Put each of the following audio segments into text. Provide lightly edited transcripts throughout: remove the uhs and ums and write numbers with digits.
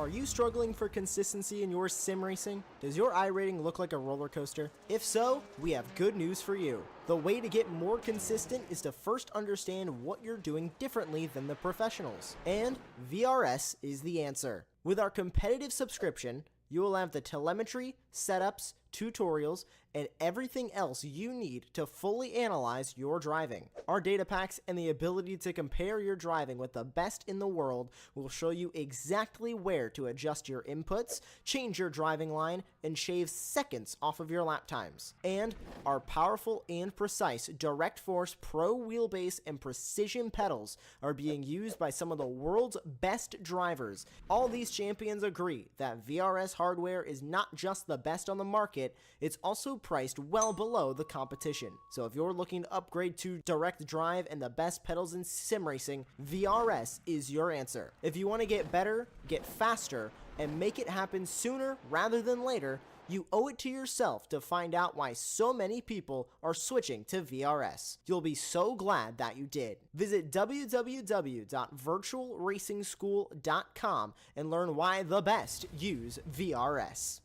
Are you struggling for consistency in your sim racing? Does your iRating look like a roller coaster? If so, we have good news for you. The way to get more consistent is to first understand what you're doing differently than the professionals. And VRS is the answer. With our competitive subscription, you will have the telemetry, setups, tutorials, and everything else you need to fully analyze your driving. Our data packs and the ability to compare your driving with the best in the world will show you exactly where to adjust your inputs, change your driving line, and shave seconds off of your lap times. And our powerful and precise Direct Force Pro wheelbase and precision pedals are being used by some of the world's best drivers. All these champions agree that VRS hardware is not just the best on the market, it's also priced well below the competition. So if you're looking to upgrade to direct drive and the best pedals in sim racing, VRS is your answer. If you want to get better, get faster, and make it happen sooner rather than later, you owe it to yourself to find out why so many people are switching to VRS. You'll be so glad that you did. Visit www.virtualracingschool.com and learn why the best use VRS.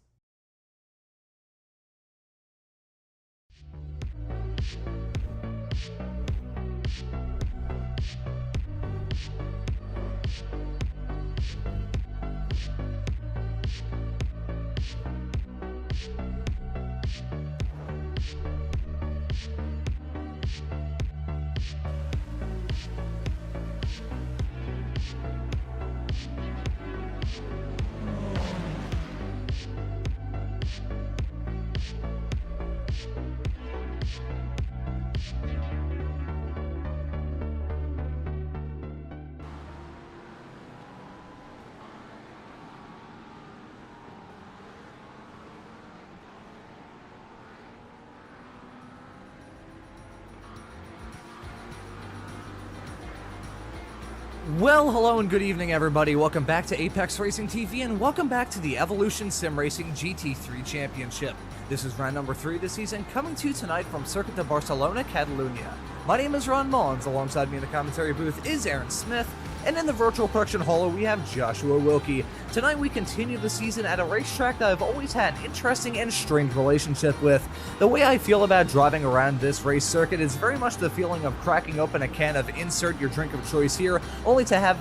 Well, hello and good evening, everybody. Welcome back to Apex Racing TV, and welcome back to the Evolution Sim Racing GT3 Championship. This is round number 3 of the season, coming to you tonight from Circuit de Barcelona, Catalunya. My name is Ron Mullins. Alongside me in the commentary booth is Aaron Smith, and in the virtual production hall we have Joshua Wilkie. Tonight we continue the season at a racetrack that I've always had an interesting and strained relationship with. The way I feel about driving around this race circuit is very much the feeling of cracking open a can of insert your drink of choice here, only to have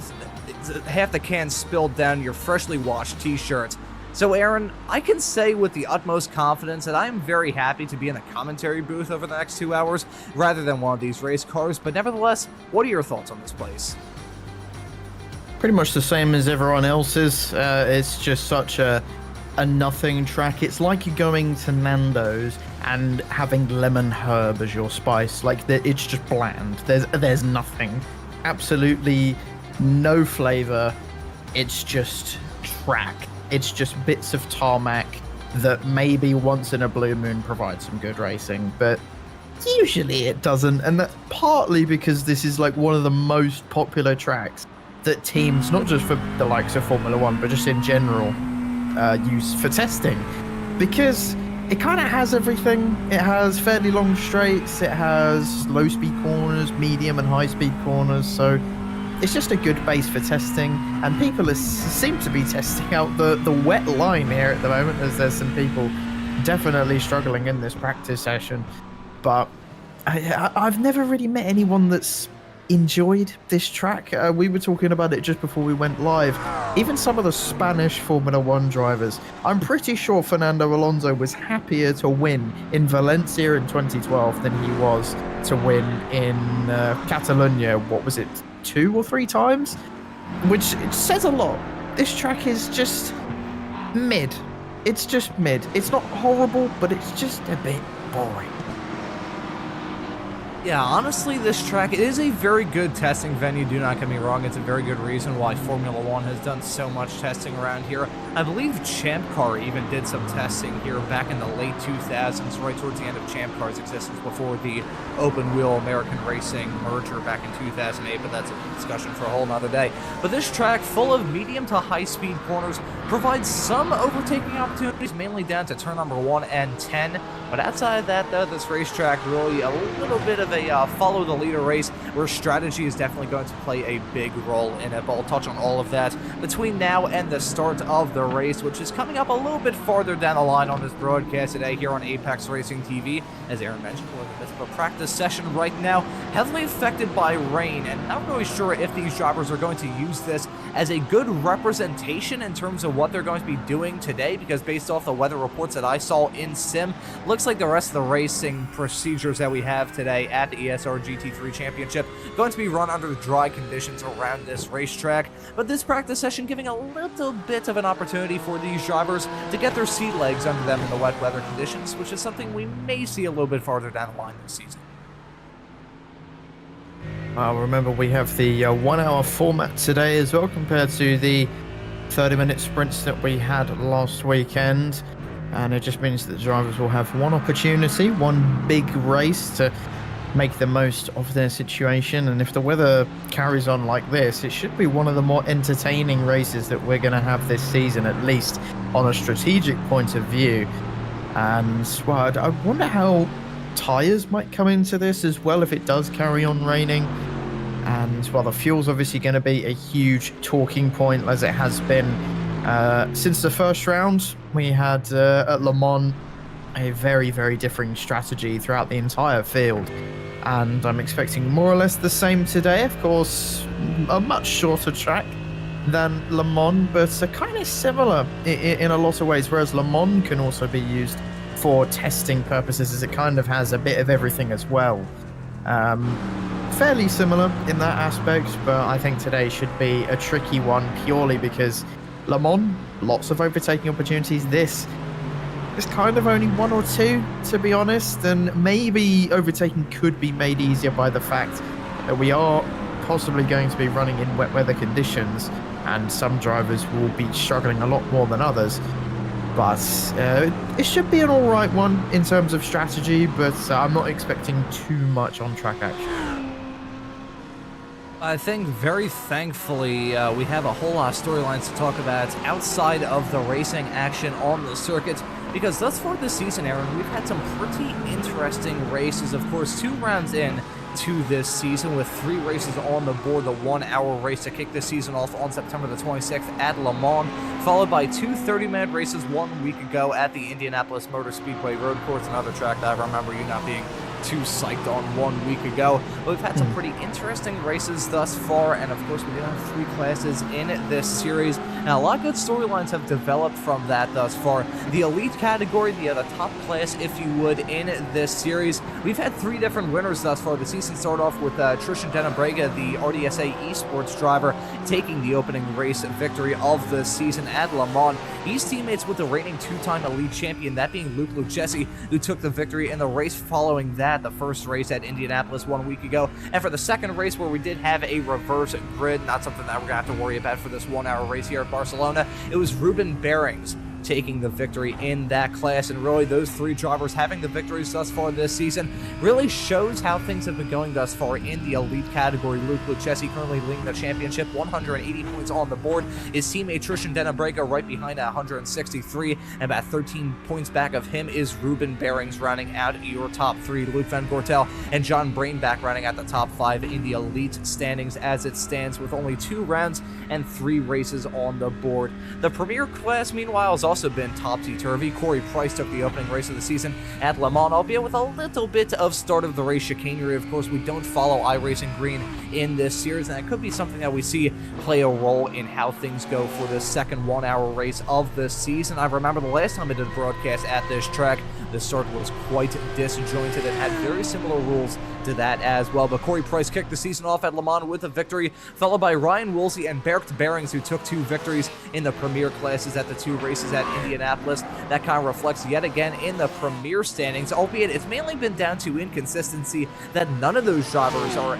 half the can spilled down your freshly washed t-shirt. So Aaron, I can say with the utmost confidence that I am very happy to be in the commentary booth over the next 2 hours rather than one of these race cars, but nevertheless, what are your thoughts on this place? Pretty much the same as everyone else's. It's just such a nothing track. It's like you're going to Nando's and having lemon herb as your spice. Like, it's just bland. There's nothing. Absolutely no flavor. It's just track. It's just bits of tarmac that maybe once in a blue moon provide some good racing, but usually it doesn't. And that's partly because this is like one of the most popular tracks that teams, not just for the likes of Formula 1, but just in general, use for testing. Because it kind of has everything. It has fairly long straights, it has low speed corners, medium and high speed corners, so it's just a good base for testing, and people seem to be testing out the wet line here at the moment, as there's some people definitely struggling in this practice session. But I've never really met anyone that's enjoyed this track. We were talking about it just before we went live. Even some of the Spanish Formula 1 drivers, I'm pretty sure Fernando Alonso was happier to win in Valencia in 2012 than he was to win in Catalonia, what was it, 2 or 3 times? Which it says a lot. This track is just mid. It's just mid. It's not horrible, but it's just a bit boring. Yeah, honestly, this track, it is a very good testing venue, do not get me wrong. It's a very good reason why Formula 1 has done so much testing around here. I believe Champ Car even did some testing here back in the late 2000s, right towards the end of Champ Car's existence before the open wheel American Racing merger back in 2008, but that's a discussion for a whole nother day. But this track, full of medium to high speed corners, provides some overtaking opportunities, mainly down to turn number 1 and 10. But outside of that, though, this racetrack really a little bit of a follow the leader race where strategy is definitely going to play a big role in it. But I'll touch on all of that between now and the start of the race, which is coming up a little bit farther down the line on this broadcast today here on Apex Racing TV. As Aaron mentioned, we're in the midst of a practice session right now, heavily affected by rain, and not really sure if these drivers are going to use this as a good representation in terms of what they're going to be doing today, because based off the weather reports that I saw in Sim, looks like the rest of the racing procedures that we have today at the ESR GT3 Championship going to be run under dry conditions around this racetrack. But this practice session giving a little bit of an opportunity for these drivers to get their sea legs under them in the wet weather conditions, which is something we may see a little bit farther down the line this season. Remember, we have the 1 hour format today as well, compared to the 30-minute sprints that we had last weekend. And it just means that drivers will have one opportunity, one big race to make the most of their situation. And if the weather carries on like this, it should be one of the more entertaining races that we're going to have this season, at least on a strategic point of view. And well, I wonder how tyres might come into this as well if it does carry on raining. And well, the fuel's obviously going to be a huge talking point, as it has been since the first round. We had at Le Mans a very, very differing strategy throughout the entire field, and I'm expecting more or less the same today. Of course, a much shorter track than Le Mans, but kind of similar in a lot of ways, whereas Le Mans can also be used for testing purposes, as it kind of has a bit of everything as well. Fairly similar in that aspect, but I think today should be a tricky one purely because Le Mans, lots of overtaking opportunities. This is kind of only one or two, to be honest, and maybe overtaking could be made easier by the fact that we are possibly going to be running in wet weather conditions, and some drivers will be struggling a lot more than others. But it should be an alright one in terms of strategy, but I'm not expecting too much on track action. I think very thankfully we have a whole lot of storylines to talk about outside of the racing action on the circuit, because thus far this season, Aaron, we've had some pretty interesting races. Of course, 2 rounds in to this season with 3 races on the board. The 1 hour race to kick this season off on September the 26th at Le Mans, followed by 2 30-minute races 1 week ago at the Indianapolis Motor Speedway Road Course, another track that I remember you not being too psyched on 1 week ago. But we've had some pretty interesting races thus far, and of course we do have 3 classes in this series. Now, a lot of good storylines have developed from that thus far. The elite category, the top class, if you would, in this series, we've had 3 different winners thus far. The season started off with Tristan Dennebrega, the RDSA esports driver, taking the opening race victory of the season at Le Mans. He's teammates with the reigning 2-time elite champion, that being Luke Lucchesi, who took the victory in the race following that, the first race at Indianapolis 1 week ago. And for the second race, where we did have a reverse grid, not something that we're going to have to worry about for this 1 hour race here at Barcelona, it was Ruben Behrings taking the victory in that class. And really, those 3 drivers having the victories thus far this season really shows how things have been going thus far in the elite category. Luke Lucchesi currently leading the championship, 180 points on the board. His teammate Tristan Dennebrega right behind at 163, and about 13 points back of him is Ruben Behrings rounding out your top 3. Luke Van Gortel and John Brainback rounding out the top 5 in the elite standings as it stands, with only 2 rounds and 3 races on the board. The premier class, meanwhile, has also been topsy-turvy. Corey Price took the opening race of the season at Le Mans, albeit with a little bit of start of the race chicanery. Of course, we don't follow iRacing Green in this series, and that could be something that we see play a role in how things go for this second 1 hour race of the season. I remember the last time I did a broadcast at this track, the start was quite disjointed and had very similar rules to that as well. But Corey Price kicked the season off at Le Mans with a victory, followed by Ryan Woolsey and Bert Behrings, who took 2 victories in the premier classes at the 2 races at Indianapolis. That kind of reflects yet again in the premier standings, albeit it's mainly been down to inconsistency that none of those drivers are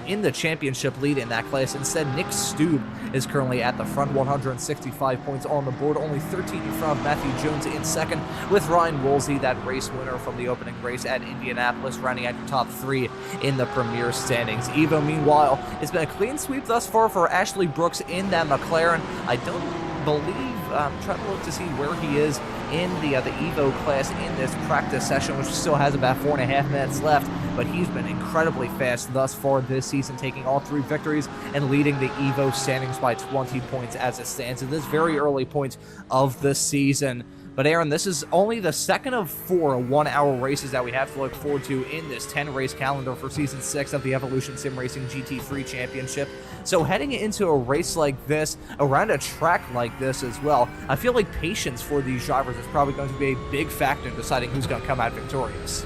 in the championship lead in that class. Instead, Nick Stube is currently at the front, 165 points on the board, only 13 in front of Matthew Jones in second, with Ryan Woolsey, that race winner from the opening race at Indianapolis, rounding out your top 3 in the premier standings. Evo, meanwhile, it's been a clean sweep thus far for Ashley Brooks in that McLaren. I don't believe, I'm trying to look to see where he is in the Evo class in this practice session, which still has about 4.5 minutes left, but he's been incredibly fast thus far this season, taking all 3 victories and leading the Evo standings by 20 points as it stands at this very early point of the season. But Aaron, this is only the second of 4 one-hour races that we have to look forward to in this 10-race calendar for Season 6 of the Evolution Sim Racing GT3 Championship. So heading into a race like this, around a track like this as well, I feel like patience for these drivers is probably going to be a big factor in deciding who's going to come out victorious.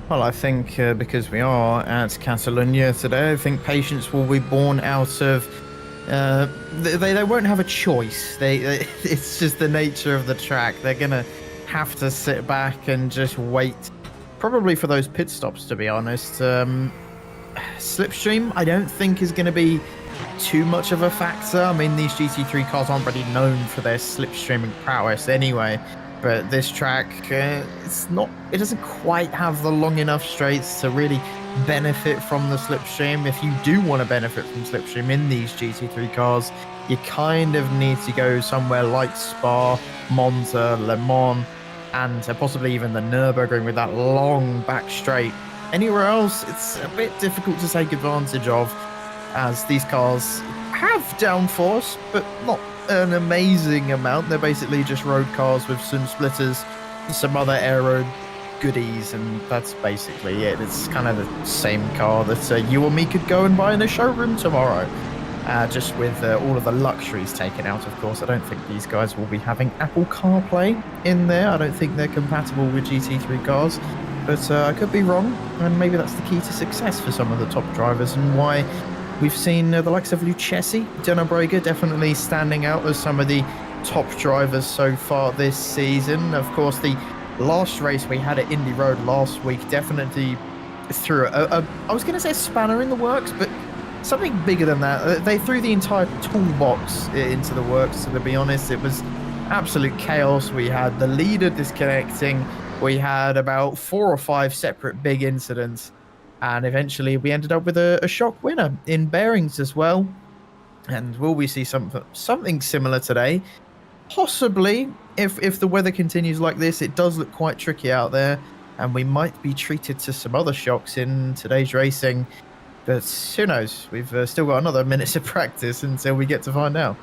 Well, I think because we are at Catalonia today, I think patience will be born out of they won't have a choice. It's just the nature of the track. They're gonna have to sit back and just wait, probably for those pit stops, to be honest. Slipstream, I don't think is going to be too much of a factor. I mean, these GT3 cars aren't really known for their slipstreaming prowess anyway. But this track, it doesn't quite have the long enough straights to really benefit from the slipstream. If you do want to benefit from slipstream in these GT3 cars, you kind of need to go somewhere like Spa, Monza, Le Mans, and possibly even the Nürburgring with that long back straight. Anywhere else, it's a bit difficult to take advantage of, as these cars have downforce, but not an amazing amount. They're basically just road cars with some splitters, some other aero goodies, and that's basically it. It's kind of the same car that you or me could go and buy in a showroom tomorrow, just with all of the luxuries taken out, of course. I don't think these guys will be having Apple CarPlay in there. I don't think they're compatible with GT3 cars, but I could be wrong, and maybe that's the key to success for some of the top drivers, and why we've seen the likes of Lucchesi, Dennebrega definitely standing out as some of the top drivers so far this season. Of course, the last race we had at Indy Road last week definitely threw I was going to say a spanner in the works, but something bigger than that. They threw the entire toolbox into the works, to be honest. It was absolute chaos. We had the leader disconnecting. We had about 4 or 5 separate big incidents. And eventually we ended up with a shock winner in bearings as well. And will we see something similar today? Possibly. If the weather continues like this, it does look quite tricky out there, and we might be treated to some other shocks in today's racing. But who knows? We've still got another minute of practice until we get to find out.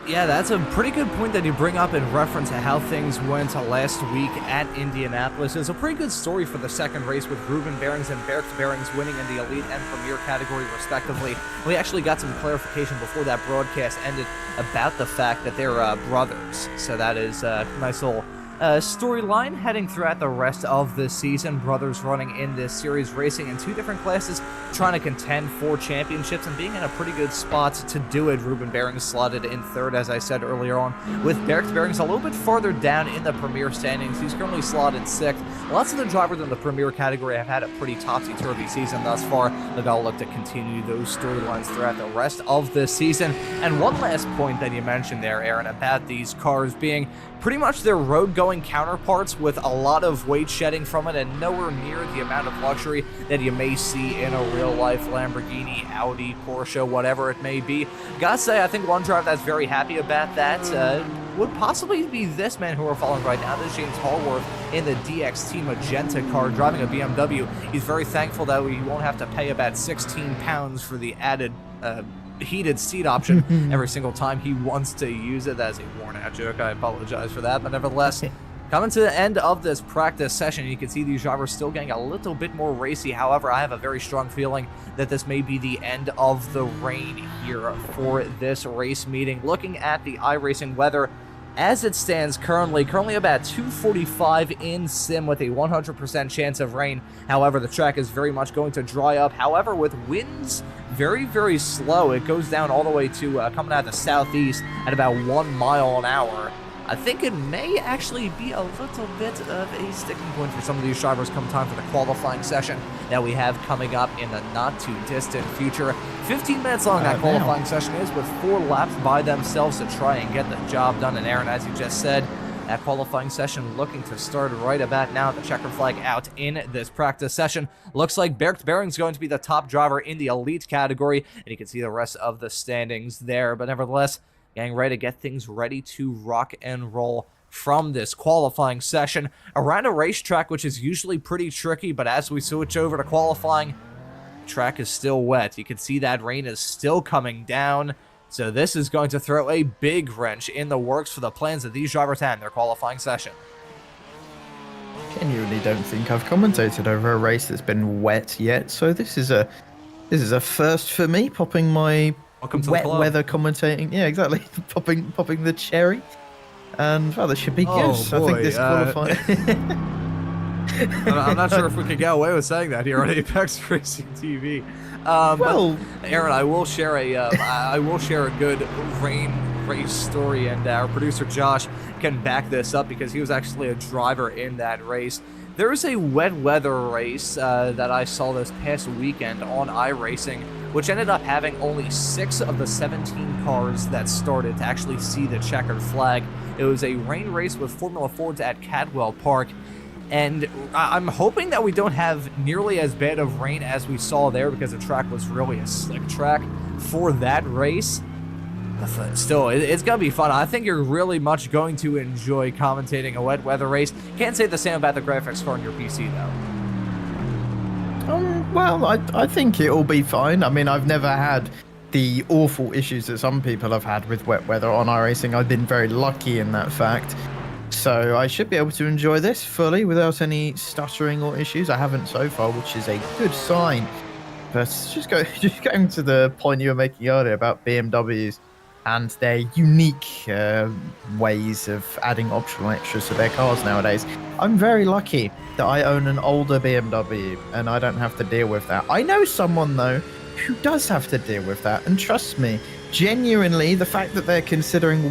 Yeah, that's a pretty good point that you bring up in reference to how things went last week at Indianapolis. It's a pretty good story for the second race, with Ruben Behrens and Berks Behrens winning in the Elite and Premier category, respectively. We actually got some clarification before that broadcast ended about the fact that they're brothers. So that is a nice little storyline heading throughout the rest of this season. Brothers running in this series, racing in 2 different classes, trying to contend for championships and being in a pretty good spot to do it. Ruben Behrens slotted in 3rd, as I said earlier on, with Berks Behrens a little bit farther down in the Premier standings. He's currently slotted 6th. Lots of the drivers in the Premier category have had a pretty topsy-turvy season thus far. They've got to look to continue those storylines throughout the rest of this season. And one last point that you mentioned there, Aaron, about these cars being pretty much their road-going counterparts, with a lot of weight shedding from it and nowhere near the amount of luxury that you may see in a real-life Lamborghini, Audi, Porsche, whatever it may be. Gotta say, I think one driver that's very happy about that would possibly be this man who we're following right now. This is James Hallworth in the DXT Magenta car, driving a BMW. He's very thankful that he won't have to pay about 16 pounds for the added heated seat option every single time he wants to use it. That's a worn out joke. I apologize for that, but nevertheless, coming to the end of this practice session, you can see these drivers still getting a little bit more racy. However, I have a very strong feeling that this may be the end of the rain here for this race meeting. Looking at the iRacing weather as it stands currently about 2:45 in sim with a 100% chance of rain. However, the track is very much going to dry up. However, with winds very, very slow, it goes down all the way to coming out of the southeast at about 1 mile an hour. I think it may actually be a little bit of a sticking point for some of these drivers come time for the qualifying session that we have coming up in the not-too-distant future. 15 minutes long that qualifying session is, with 4 laps by themselves to try and get the job done. And Aaron, as you just said, that qualifying session looking to start right about now. The checker flag out in this practice session. Looks like Bergt Bering's going to be the top driver in the elite category, and you can see the rest of the standings there. But nevertheless, getting ready to get things ready to rock and roll from this qualifying session around a racetrack which is usually pretty tricky, but as we switch over to qualifying, the track is still wet. You can see that rain is still coming down, so this is going to throw a big wrench in the works for the plans that these drivers had in their qualifying session. Genuinely don't think I've commentated over a race that's been wet yet, so this is a first for me, popping my wet weather commentating. Yeah, exactly. popping the cherry. And well, this should be good. Boy, I think this qualifying. I'm not sure if we could get away with saying that here on Apex Racing TV. Well, but Aaron, I will share a good rain race story, and our producer Josh can back this up because he was actually a driver in that race. There was a wet weather race that I saw this past weekend on iRacing, which ended up having only 6 of the 17 cars that started to actually see the checkered flag. It was a rain race with Formula Fords at Cadwell Park, and I'm hoping that we don't have nearly as bad of rain as we saw there, because the track was really a slick track for that race. Still, it's going to be fun. I think you're really much going to enjoy commentating a wet weather race. Can't say the same about the graphics card on your PC, though. Well, I think it'll be fine. I mean, I've never had the awful issues that some people have had with wet weather on iRacing. I've been very lucky in that fact. So I should be able to enjoy this fully without any stuttering or issues. I haven't so far, which is a good sign. But just going to the point you were making earlier about BMWs and their unique ways of adding optional extras to their cars nowadays. I'm very lucky that I own an older BMW and I don't have to deal with that. I know someone, though, who does have to deal with that. And trust me, genuinely, the fact that they're considering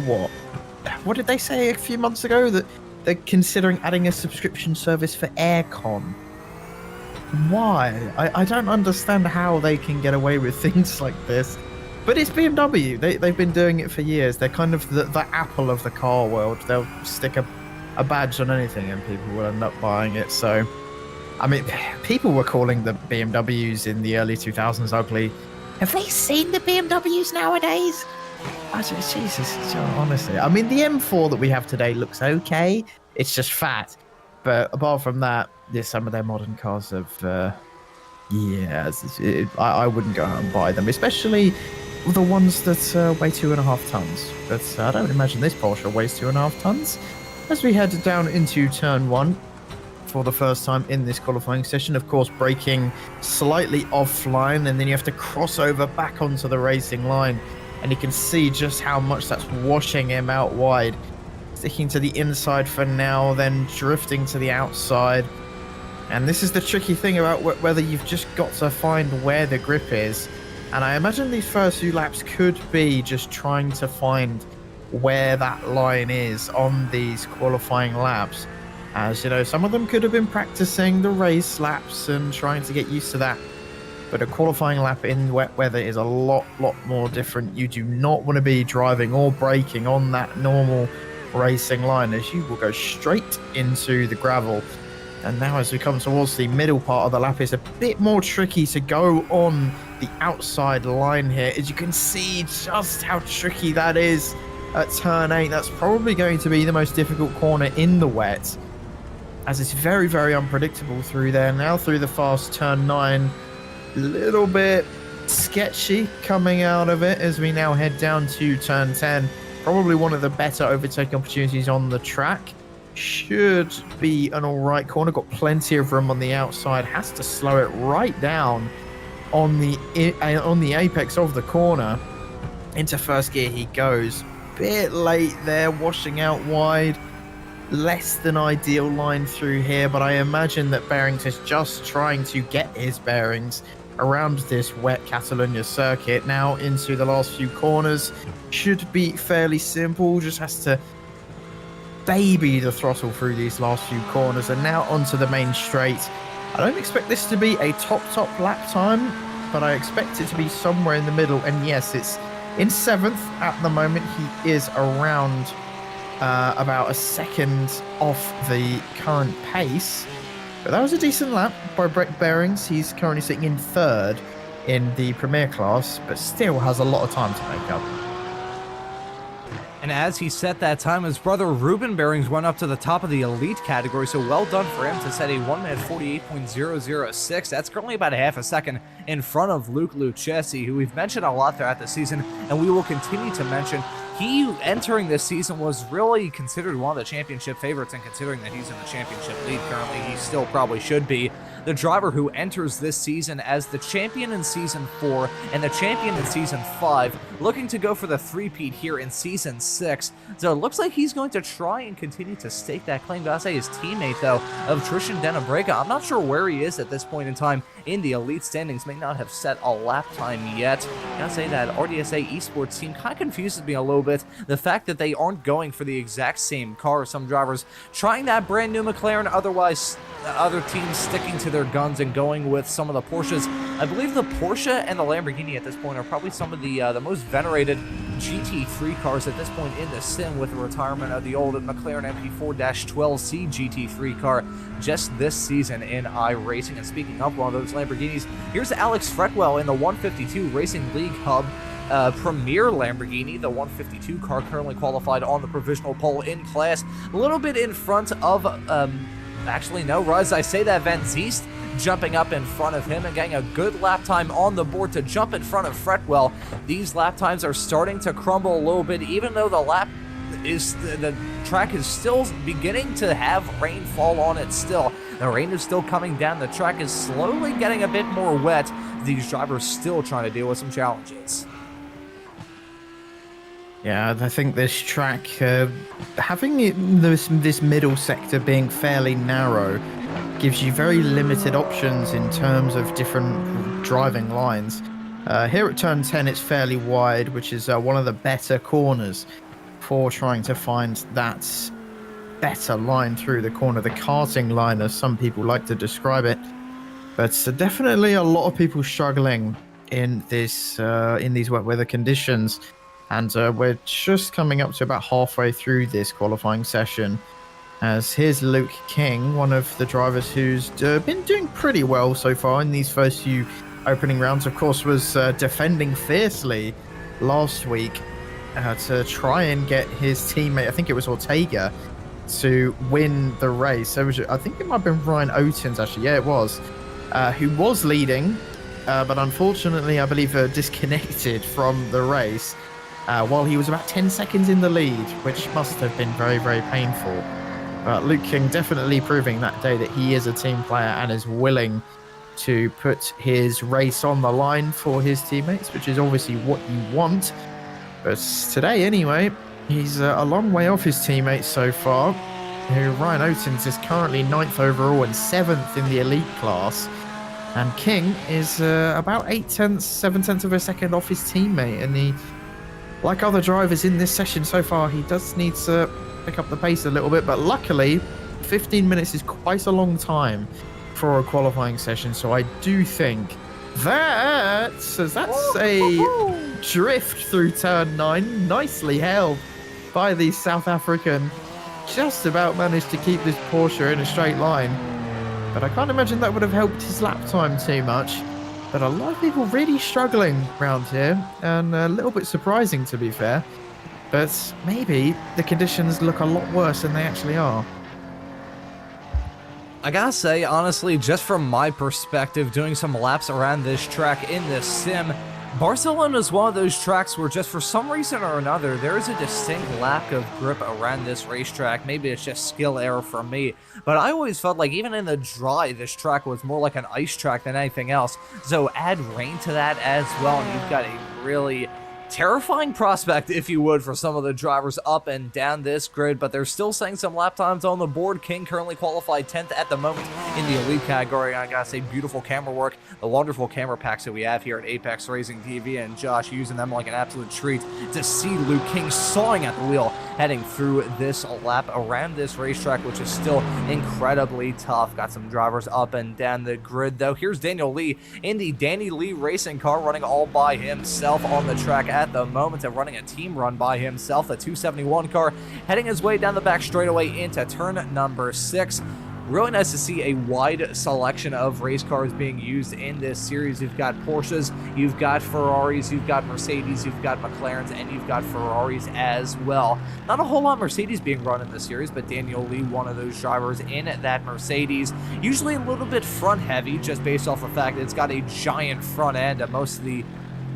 what did they say a few months ago? That they're considering adding a subscription service for aircon. Why? I don't understand how they can get away with things like this. But it's BMW. They've been doing it for years. They're kind of the Apple of the car world. They'll stick a badge on anything and people will end up buying it. So, I mean, people were calling the BMWs in the early 2000s ugly. Have they seen the BMWs nowadays? Jesus, honestly. I mean, the M4 that we have today looks okay. It's just fat. But apart from that, some of their modern cars have... I wouldn't go out and buy them, especially the ones that weigh 2.5 tons. But I don't imagine this Porsche weighs 2.5 tons. As we head down into turn 1 for the first time in this qualifying session, of course, braking slightly offline, and then you have to cross over back onto the racing line, and you can see just how much that's washing him out wide. Sticking to the inside for now, then drifting to the outside. And this is the tricky thing about whether you've just got to find where the grip is. And I imagine these first few laps could be just trying to find where that line is on these qualifying laps. As you know, some of them could have been practicing the race laps and trying to get used to that. But a qualifying lap in wet weather is a lot more different. You do not want to be driving or braking on that normal racing line, as you will go straight into the gravel. And now as we come towards the middle part of the lap, it's a bit more tricky to go on the outside line here. As you can see just how tricky that is at turn 8. That's probably going to be the most difficult corner in the wet, as it's very unpredictable through there. Now through the fast turn 9, a little bit sketchy coming out of it as we now head down to turn 10. Probably one of the better overtaking opportunities on the track. Should be an alright corner, got plenty of room on the outside, has to slow it right down on the apex of the corner. Into first gear he goes, bit late there, washing out wide, less than ideal line through here, but I imagine that Behrings is just trying to get his bearings around this wet Catalonia circuit. Now into the last few corners, should be fairly simple, just has to baby the throttle through these last few corners, and now onto the main straight. I don't expect this to be a top lap time, but I expect it to be somewhere in the middle. And yes, it's in 7th at the moment. He is around about a second off the current pace, but that was a decent lap by Brett Bearings. He's currently sitting in 3rd in the Premier class, but still has a lot of time to make up. And as he set that time, his brother Ruben Bearings went up to the top of the elite category, so well done for him to set a 1-minute 48.006. That's currently about a half a second in front of Luke Lucchesi, who we've mentioned a lot throughout the season, and we will continue to mention. He, entering this season, was really considered one of the championship favorites, and considering that he's in the championship lead currently, he still probably should be. The driver who enters this season as the champion in Season 4 and the champion in Season 5, looking to go for the three-peat here in Season 6. So it looks like he's going to try and continue to stake that claim. Gotta say, his teammate, though, of Trishan Denabrega, I'm not sure where he is at this point in time in the elite standings, may not have set a lap time yet. Gotta say that RDSA esports team kind of confuses me a little bit. The fact that they aren't going for the exact same car, some drivers trying that brand new McLaren, otherwise other teams sticking to their guns and going with some of the Porsches. I believe the Porsche and the Lamborghini at this point are probably some of the most venerated GT3 cars at this point in the sim, with the retirement of the old McLaren MP4-12C GT3 car just this season in iRacing. And speaking of one of those Lamborghinis, here's Alex Fretwell in the 152 Racing League Hub Premier Lamborghini, the 152 car currently qualified on the provisional pole in class, a little bit in front of actually, no, Ruz, I say that Van Ziest jumping up in front of him and getting a good lap time on the board to jump in front of Fretwell. These lap times are starting to crumble a little bit, even though the track is still beginning to have rain fall on it still. The rain is still coming down. The track is slowly getting a bit more wet. These drivers still trying to deal with some challenges. Yeah, I think this track, having this middle sector being fairly narrow, gives you very limited options in terms of different driving lines. Here at turn 10, it's fairly wide, which is one of the better corners for trying to find that better line through the corner, the karting line, as some people like to describe it. But definitely a lot of people struggling in these wet weather conditions. And we're just coming up to about halfway through this qualifying session. As here's Luke King, one of the drivers who's been doing pretty well so far in these first few opening rounds. Of course, was defending fiercely last week to try and get his teammate, I think it was Ortega, to win the race. So I think it might have been Ryan Oattens, actually. Yeah, it was. Who was leading, but unfortunately, I believe, disconnected from the race. While he was about 10 seconds in the lead, which must have been very, very painful. But Luke King definitely proving that day that he is a team player and is willing to put his race on the line for his teammates, which is obviously what you want. But today, anyway, he's a long way off his teammates so far. Ryan Oattens is currently 9th overall and 7th in the elite class. And King is about 7/10 of a second off his teammate, and like other drivers in this session so far, he does need to pick up the pace a little bit, but luckily 15 minutes is quite a long time for a qualifying session, so I do think that's a drift through turn 9, nicely held by the South African. Just about managed to keep this Porsche in a straight line, but I can't imagine that would have helped his lap time too much. But a lot of people really struggling around here, and a little bit surprising, to be fair. But maybe the conditions look a lot worse than they actually are. I gotta say, honestly, just from my perspective, doing some laps around this track in this sim, Barcelona is one of those tracks where just for some reason or another, there is a distinct lack of grip around this racetrack. Maybe it's just skill error from me, but I always felt like even in the dry, this track was more like an ice track than anything else. So add rain to that as well, and you've got a really terrifying prospect, if you would, for some of the drivers up and down this grid, but they're still saying some lap times on the board. King currently qualified 10th at the moment in the elite category. I gotta say, beautiful camera work, the wonderful camera packs that we have here at Apex Racing TV, and Josh using them like an absolute treat to see Luke King sawing at the wheel, heading through this lap around this racetrack, which is still incredibly tough. Got some drivers up and down the grid, though. Here's Daniel Lee in the Danny Lee racing car, running all by himself on the track at the moment, and running a team run by himself. The 271 car heading his way down the back straightaway into turn number 6. Really nice to see a wide selection of race cars being used in this series. You've got Porsches, you've got Ferraris, you've got Mercedes, you've got McLarens, and you've got Ferraris as well. Not a whole lot Mercedes being run in this series, but Daniel Lee, one of those drivers in that Mercedes. Usually a little bit front heavy, just based off the fact that it's got a giant front end, and most of the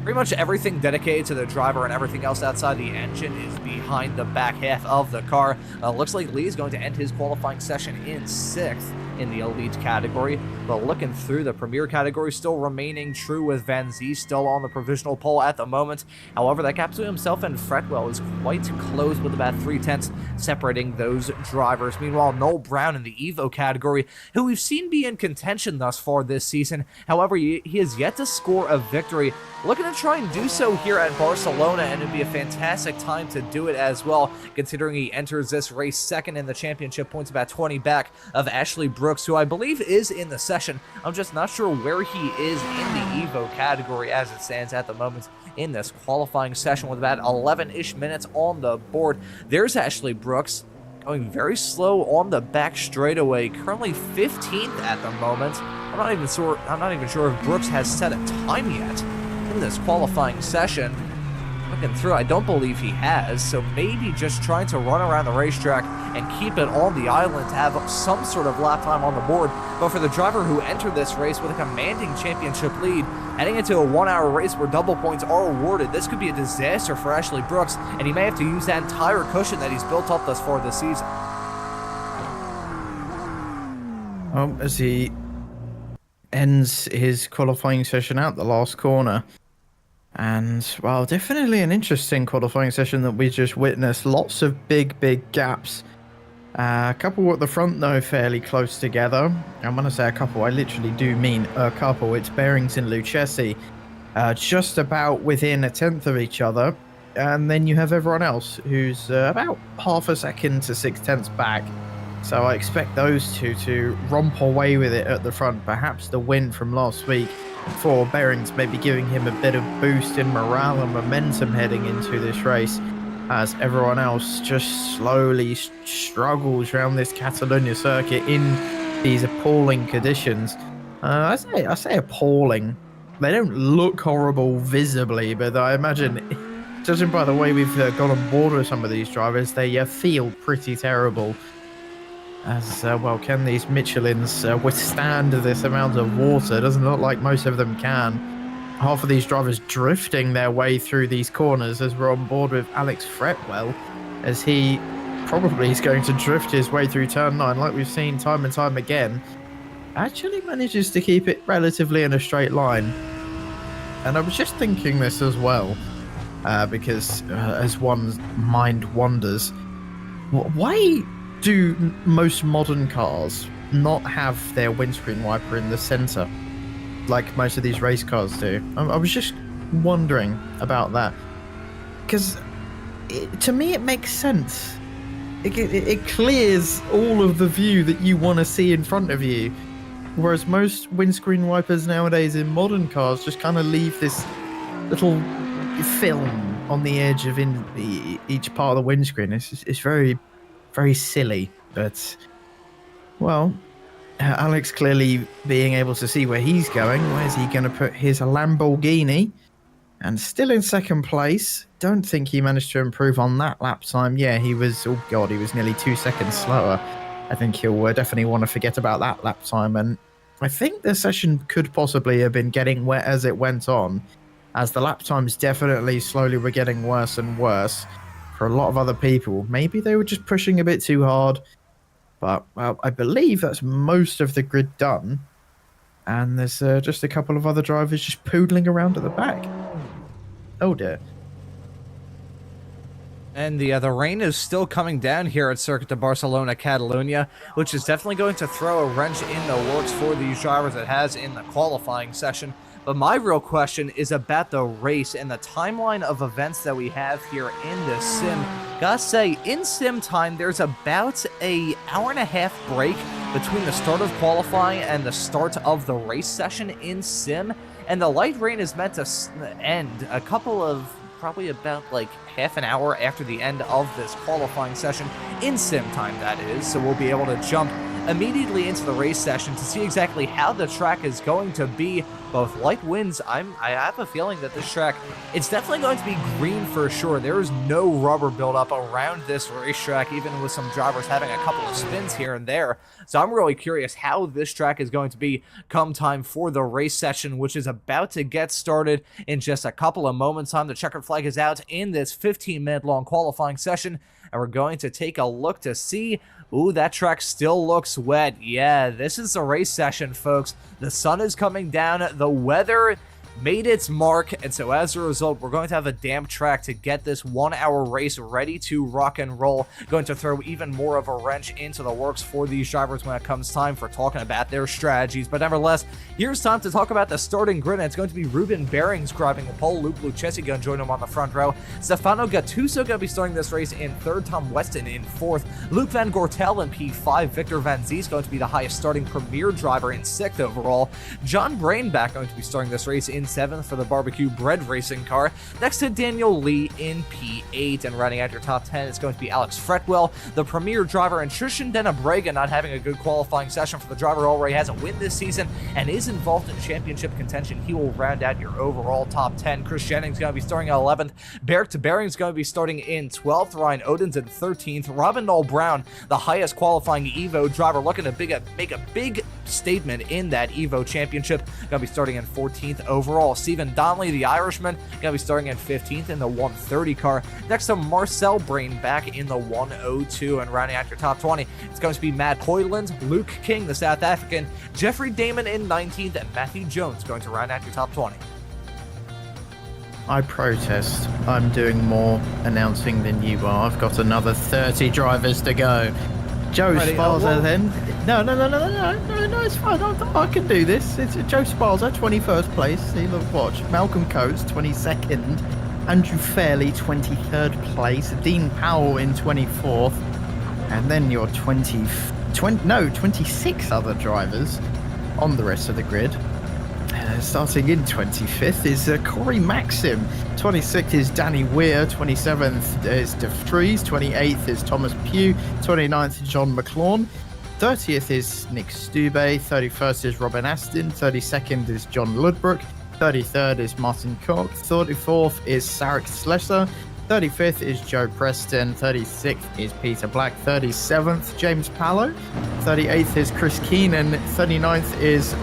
pretty much everything dedicated to the driver and everything else outside the engine is behind the back half of the car. Looks like Lee is going to end his qualifying session in 6th in the elite category, but looking through the premier category, still remaining true with Van Zee still on the provisional pole at the moment. However, that gap between himself and Fretwell is quite close, with about 3/10 separating those drivers. Meanwhile, Noel Brown in the Evo category, who we've seen be in contention thus far this season. However, he has yet to score a victory. Looking to try and do so here at Barcelona, and it'd be a fantastic time to do it as well, considering he enters this race second in the championship, points about 20 back of Ashley Brooks, who I believe is in the session. I'm just not sure where he is in the Evo category as it stands at the moment in this qualifying session, with about 11-ish minutes on the board. There's Ashley Brooks, going very slow on the back straightaway, currently 15th at the moment. I'm not even sure if Brooks has set a time yet in this qualifying session. Looking through, I don't believe he has, so maybe just trying to run around the racetrack and keep it on the island to have some sort of lap time on the board. But for the driver who entered this race with a commanding championship lead, heading into a 1-hour race where double points are awarded, this could be a disaster for Ashley Brooks, and he may have to use that entire cushion that he's built up thus far this season. As he ends his qualifying session out the last corner. And, well, definitely an interesting qualifying session that we just witnessed. Lots of big gaps. A couple at the front, though, fairly close together. And when I say a couple, I literally do mean a couple. It's Bearings and Lucchesi, just about within 1/10 of each other. And then you have everyone else, who's about half a second to 6/10 back. So I expect those two to romp away with it at the front. Perhaps the win from last week for Bearings maybe giving him a bit of boost in morale and momentum heading into this race, as everyone else just slowly struggles around this Catalunya circuit in these appalling conditions. I say appalling. They don't look horrible visibly, but I imagine, judging by the way we've got on board with some of these drivers, they feel pretty terrible. As well, can these Michelins withstand this amount of water? Doesn't look like most of them can. Half of these drivers drifting their way through these corners, as we're on board with Alex Fretwell, as he probably is going to drift his way through turn 9, like we've seen time and time again. Actually manages to keep it relatively in a straight line. And I was just thinking this as well, because as one's mind wanders, why do most modern cars not have their windscreen wiper in the center like most of these race cars do? I was just wondering about that, because to me it makes sense. It clears all of the view that you want to see in front of you, whereas most windscreen wipers nowadays in modern cars just kind of leave this little film on the edge of each part of the windscreen. It's very silly, but, well, Alex clearly being able to see where he's going. Where's he going to put his Lamborghini? And still in second place. Don't think he managed to improve on that lap time. Yeah, he was, oh god, he was nearly 2 seconds slower. I think he'll definitely want to forget about that lap time. And I think the session could possibly have been getting wet as it went on, as the lap times definitely slowly were getting worse and worse. For a lot of other people, maybe they were just pushing a bit too hard, but, well, I believe that's most of the grid done, and there's just a couple of other drivers just poodling around at the back. Oh dear. And the rain is still coming down here at Circuit de Barcelona, Catalunya, which is definitely going to throw a wrench in the works for these drivers it has in the qualifying session. But my real question is about the race and the timeline of events that we have here in this sim. Gotta say, in sim time, there's about an hour-and-a-half break between the start of qualifying and the start of the race session in sim. And the light rain is meant to end a couple of, probably about like half an hour after the end of this qualifying session, in sim time that is, so we'll be able to jump immediately into the race session to see exactly how the track is going to be. Both light winds, I have a feeling that this track, it's definitely going to be green for sure. There is no rubber buildup around this racetrack, even with some drivers having a couple of spins here and there. So I'm really curious how this track is going to be come time for the race session, which is about to get started in just a couple of moments time. The checkered flag is out in this 15-minute long qualifying session, and we're going to take a look to see. Ooh, that track still looks wet. Yeah, this is the race session, folks. The sun is coming down. The weather made its mark, and so as a result, we're going to have a damp track to get this 1 hour race ready to rock and roll. Going to throw even more of a wrench into the works for these drivers when it comes time for talking about their strategies. But nevertheless, here's time to talk about the starting grid, and it's going to be Ruben Behrings grabbing the pole. Luke Lucchesi going to join him on the front row. Stefano Gattuso going to be starting this race in third. Tom Weston in fourth. Luke Van Gortel in P5. Victor Van Zies going to be the highest starting premier driver in sixth overall. John Brainback going to be starting this race in seventh for the barbecue bread racing car. Next to Daniel Lee in P8, and rounding out your top 10 is going to be Alex Fretwell, the premier driver, and Tristan Denabrega not having a good qualifying session for the driver who already has a win this season and is involved in championship contention. He will round out your overall top 10. Chris Jennings going to be starting at 11th. Beric de Bering's going to be starting in 12th. Ryan Odens in 13th. Robin Noel Brown, the highest qualifying Evo driver, looking to make a big statement in that Evo championship, going to be starting in 14th overall. Stephen Donnelly, the Irishman, going to be starting in 15th in the 130 car. Next to Marcel Brainback in the 102, and rounding out your top 20, it's going to be Matt Hoyland, Luke King, the South African, Jeffrey Damon in 19th, and Matthew Jones going to round out your top 20. I protest. I'm doing more announcing than you are. I've got another 30 drivers to go. Joe Sparza then. No, it's fine. I can do this. It's Joe Sparza, 21st place. See, look, watch. Malcolm Coates, 22nd. Andrew Fairley, 23rd place. Dean Powell in 24th. And then your 26 other drivers on the rest of the grid. Starting in 25th is Corey Maxim. 26th is Danny Weir. 27th is De Vries. 28th is Thomas Pugh. 29th is John McLaughlin. 30th is Nick Stube. 31st is Robin Aston. 32nd is John Ludbrook. 33rd is Martin Koch. 34th is Sarek Slesser. 35th is Joe Preston. 36th is Peter Black. 37th, James Pallow. 38th is Chris Keenan. 39th is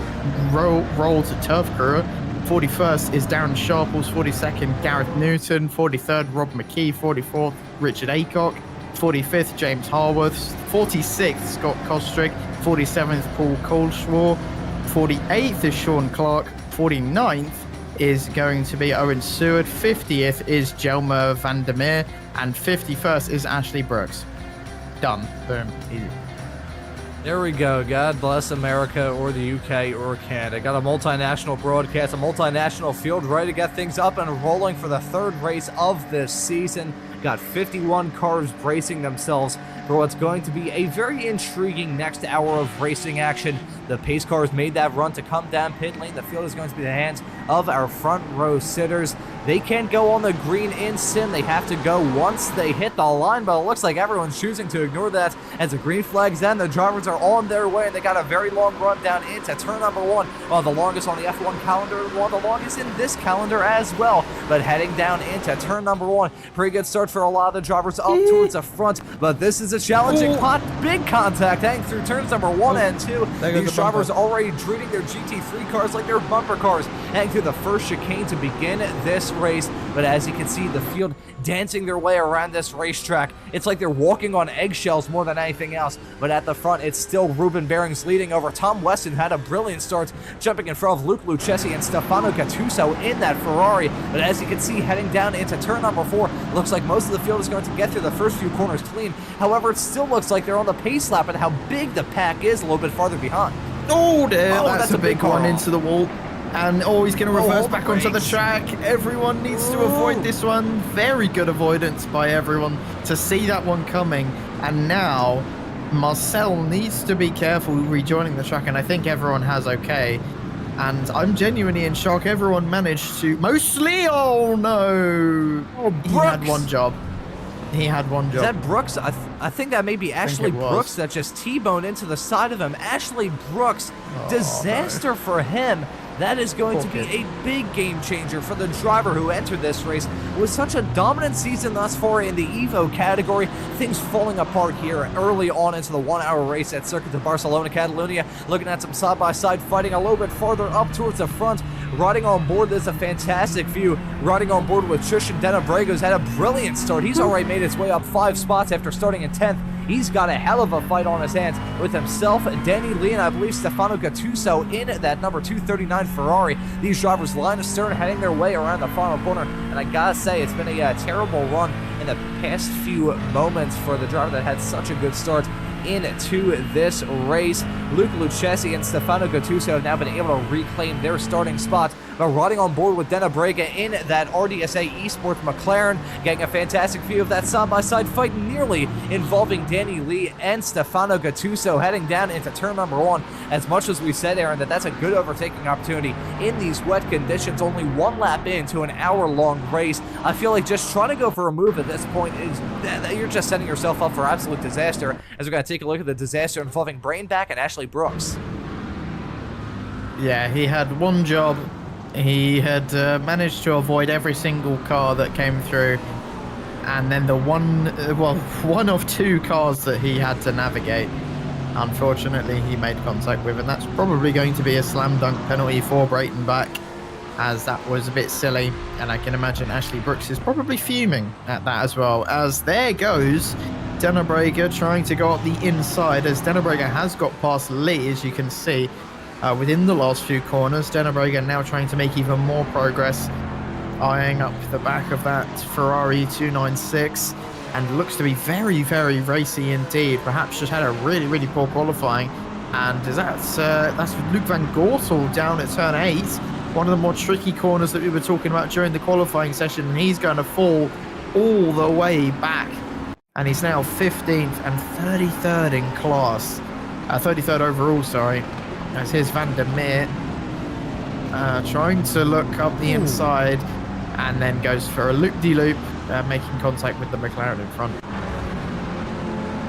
Rolled Turf Crew. 41st is Darren Sharples. 42nd, Gareth Newton. 43rd, Rob McKee. 44th, Richard Aycock. 45th, James Harworth. 46th, Scott Kostrick. 47th, Paul Coleshaw. 48th is Sean Clark. 49th is going to be Owen Seward. 50th is Jelmer Vandermeer, and 51st is Ashley Brooks. Done. Boom. Easy. There we go. God bless America or the UK or Canada. Got a multinational broadcast, a multinational field ready to get things up and rolling for the third race of this season. Got 51 cars bracing themselves for what's going to be a very intriguing next hour of racing action. The pace cars made that run to come down pit lane. The field is going to be in the hands of our front row sitters. They can't go on the green in sim. They have to go once they hit the line, but it looks like everyone's choosing to ignore that as the green flag's down. The drivers are on their way, and they got a very long run down into turn number one. One of the longest on the F1 calendar, one of the longest in this calendar as well. But heading down into turn number one, pretty good start for a lot of the drivers up towards the front, but this is a challenging pot. Big contact heading through turns number one and two. These drivers already treating their GT3 cars like they're bumper cars, heading through the first chicane to begin this race, but as you can see, the field dancing their way around this racetrack. It's like they're walking on eggshells more than anything else, but at the front, it's still Ruben Behrings leading over Tom Weston, who had a brilliant start, jumping in front of Luke Lucchesi and Stefano Gattuso in that Ferrari, but as you can see, heading down into turn number 4, looks like most of the field is going to get through the first few corners clean. However, it still looks like they're on the pace lap and how big the pack is a little bit farther behind. Oh, there, that's a big one into the wall. And he's going to reverse back onto the track. Everyone needs to avoid this one. Very good avoidance by everyone to see that one coming. And now Marcel needs to be careful rejoining the track, and I think everyone has okay. And I'm genuinely in shock. Everyone managed to mostly. Oh no! He had one job. He had one job. Is that Brooks? I think that may be Ashley Brooks that just T-boned into the side of him. Ashley Brooks, disaster for him. That is going to be a big game changer for the driver who entered this race with such a dominant season thus far in the Evo category. Things falling apart here early on into the 1 hour race at Circuit de Barcelona, Catalonia. Looking at some side-by-side fighting a little bit farther up towards the front. Riding on board, there's a fantastic view. Riding on board with Tristan Denabrego's had a brilliant start. He's already made his way up 5 spots after starting in 10th. He's got a hell of a fight on his hands with himself, Danny Lee, and I believe Stefano Gattuso in that number 239 Ferrari. These drivers line astern, heading their way around the final corner, and I gotta say, it's been a terrible run in the past few moments for the driver that had such a good start into this race. Luke Lucchesi and Stefano Gattuso have now been able to reclaim their starting spots, but riding on board with Denabreга in that RDSA Esports McLaren, getting a fantastic view of that side-by-side fight nearly involving Danny Lee and Stefano Gattuso heading down into turn number 1. As much as we said, Aaron, that's a good overtaking opportunity in these wet conditions, only 1 lap into an hour-long race. I feel like just trying to go for a move at this point is you're just setting yourself up for absolute disaster, as we're going to take a look at the disaster involving Brainback and Ashley Brooks. Yeah, he had one job. He had managed to avoid every single car that came through, and then the one of 2 cars that he had to navigate, unfortunately, he made contact with, and that's probably going to be a slam dunk penalty for Brainback, as that was a bit silly, and I can imagine Ashley Brooks is probably fuming at that as well, as there goes Denabreга trying to go up the inside, as Denabrega has got past Lee, as you can see, within the last few corners. Denabrega now trying to make even more progress, eyeing up the back of that Ferrari 296, and looks to be very, very racy indeed. Perhaps just had a really, really poor qualifying, and that's Luke Van Gorsel down at turn 8, one of the more tricky corners that we were talking about during the qualifying session, and he's going to fall all the way back. And he's now 15th and 33rd in class. 33rd overall, sorry. As here's Van der Meer trying to look up the inside, and then goes for a loop-de-loop, making contact with the McLaren in front.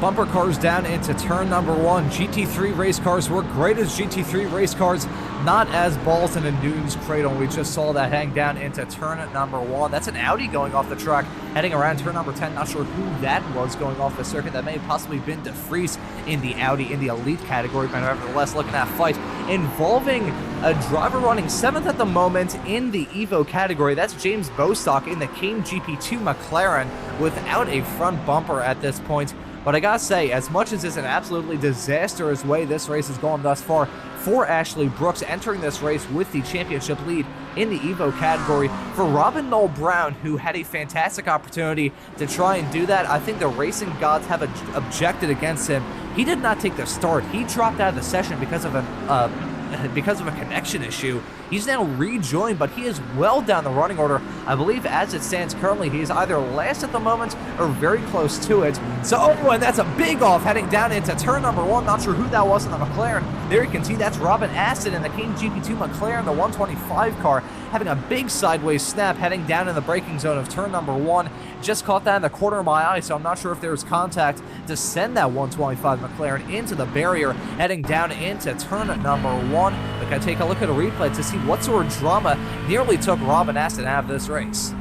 Bumper cars down into turn number 1. GT3 race cars were great as GT3 race cars, not as balls in a Newton's cradle. We just saw that hang down into turn number 1. That's an Audi going off the track, heading around turn number 10. Not sure who that was going off the circuit. That may have possibly been De Vries in the Audi in the elite category, but nevertheless, looking at that fight involving a driver running 7th at the moment in the Evo category. That's James Bostock in the Kane GP2 McLaren without a front bumper at this point. But I gotta say, as much as it's an absolutely disastrous way this race has gone thus far for Ashley Brooks, entering this race with the championship lead in the Evo category, for Robin Noel Brown, who had a fantastic opportunity to try and do that, I think the racing gods have objected against him. He did not take the start. He dropped out of the session because of a connection issue. He's now rejoined, but he is well down the running order. I believe as it stands currently, he is either last at the moment or very close to it. So, and that's a big off heading down into turn number 1. Not sure who that was in the McLaren. There you can see that's Robin Aston in the King GP2 McLaren, the 125 car, having a big sideways snap heading down in the braking zone of turn number 1. Just caught that in the corner of my eye, so I'm not sure if there was contact to send that 125 McLaren into the barrier, heading down into turn number 1. We're going to take a look at a replay to see what sort of drama nearly took Robin Aston out of this race.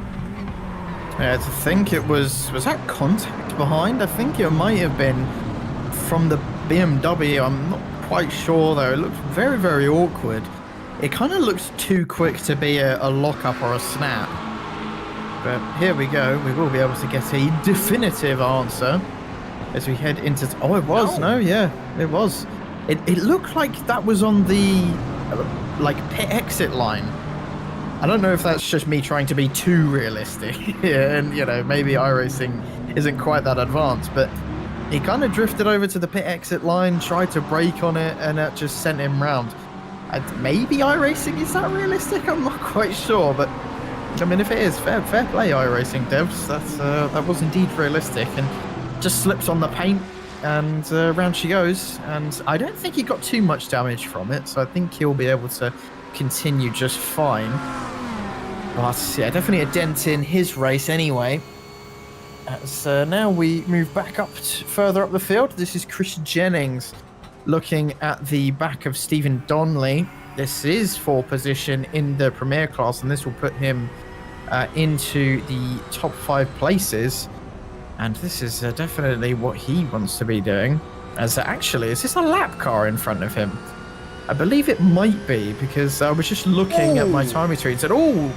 Yeah, I think it was that contact behind? I think it might have been from the BMW. I'm not quite sure though. It looked very, very awkward. It kind of looks too quick to be a lockup or a snap. But here we go. We will be able to get a definitive answer as we head into... Oh, it was. No, yeah, it was. It looked like that was on the like pit exit line. I don't know if that's just me trying to be too realistic. Yeah, and, you know, maybe iRacing isn't quite that advanced, but he kind of drifted over to the pit exit line, tried to brake on it, and that just sent him round. And maybe iRacing is that realistic? I'm not quite sure, but I mean, if it is, fair play, iRacing devs. That was indeed realistic, and just slips on the paint, and round she goes. And I don't think he got too much damage from it, so I think he'll be able to continue just fine. But yeah, definitely a dent in his race anyway. As now we move back up further up the field. This is Chris Jennings looking at the back of Stephen Donnelly. This is for position in the Premier class, and this will put him into the top 5 places. And this is definitely what he wants to be doing. As actually, is this a lap car in front of him? I believe it might be, because I was just looking at my timing tree and said, oh,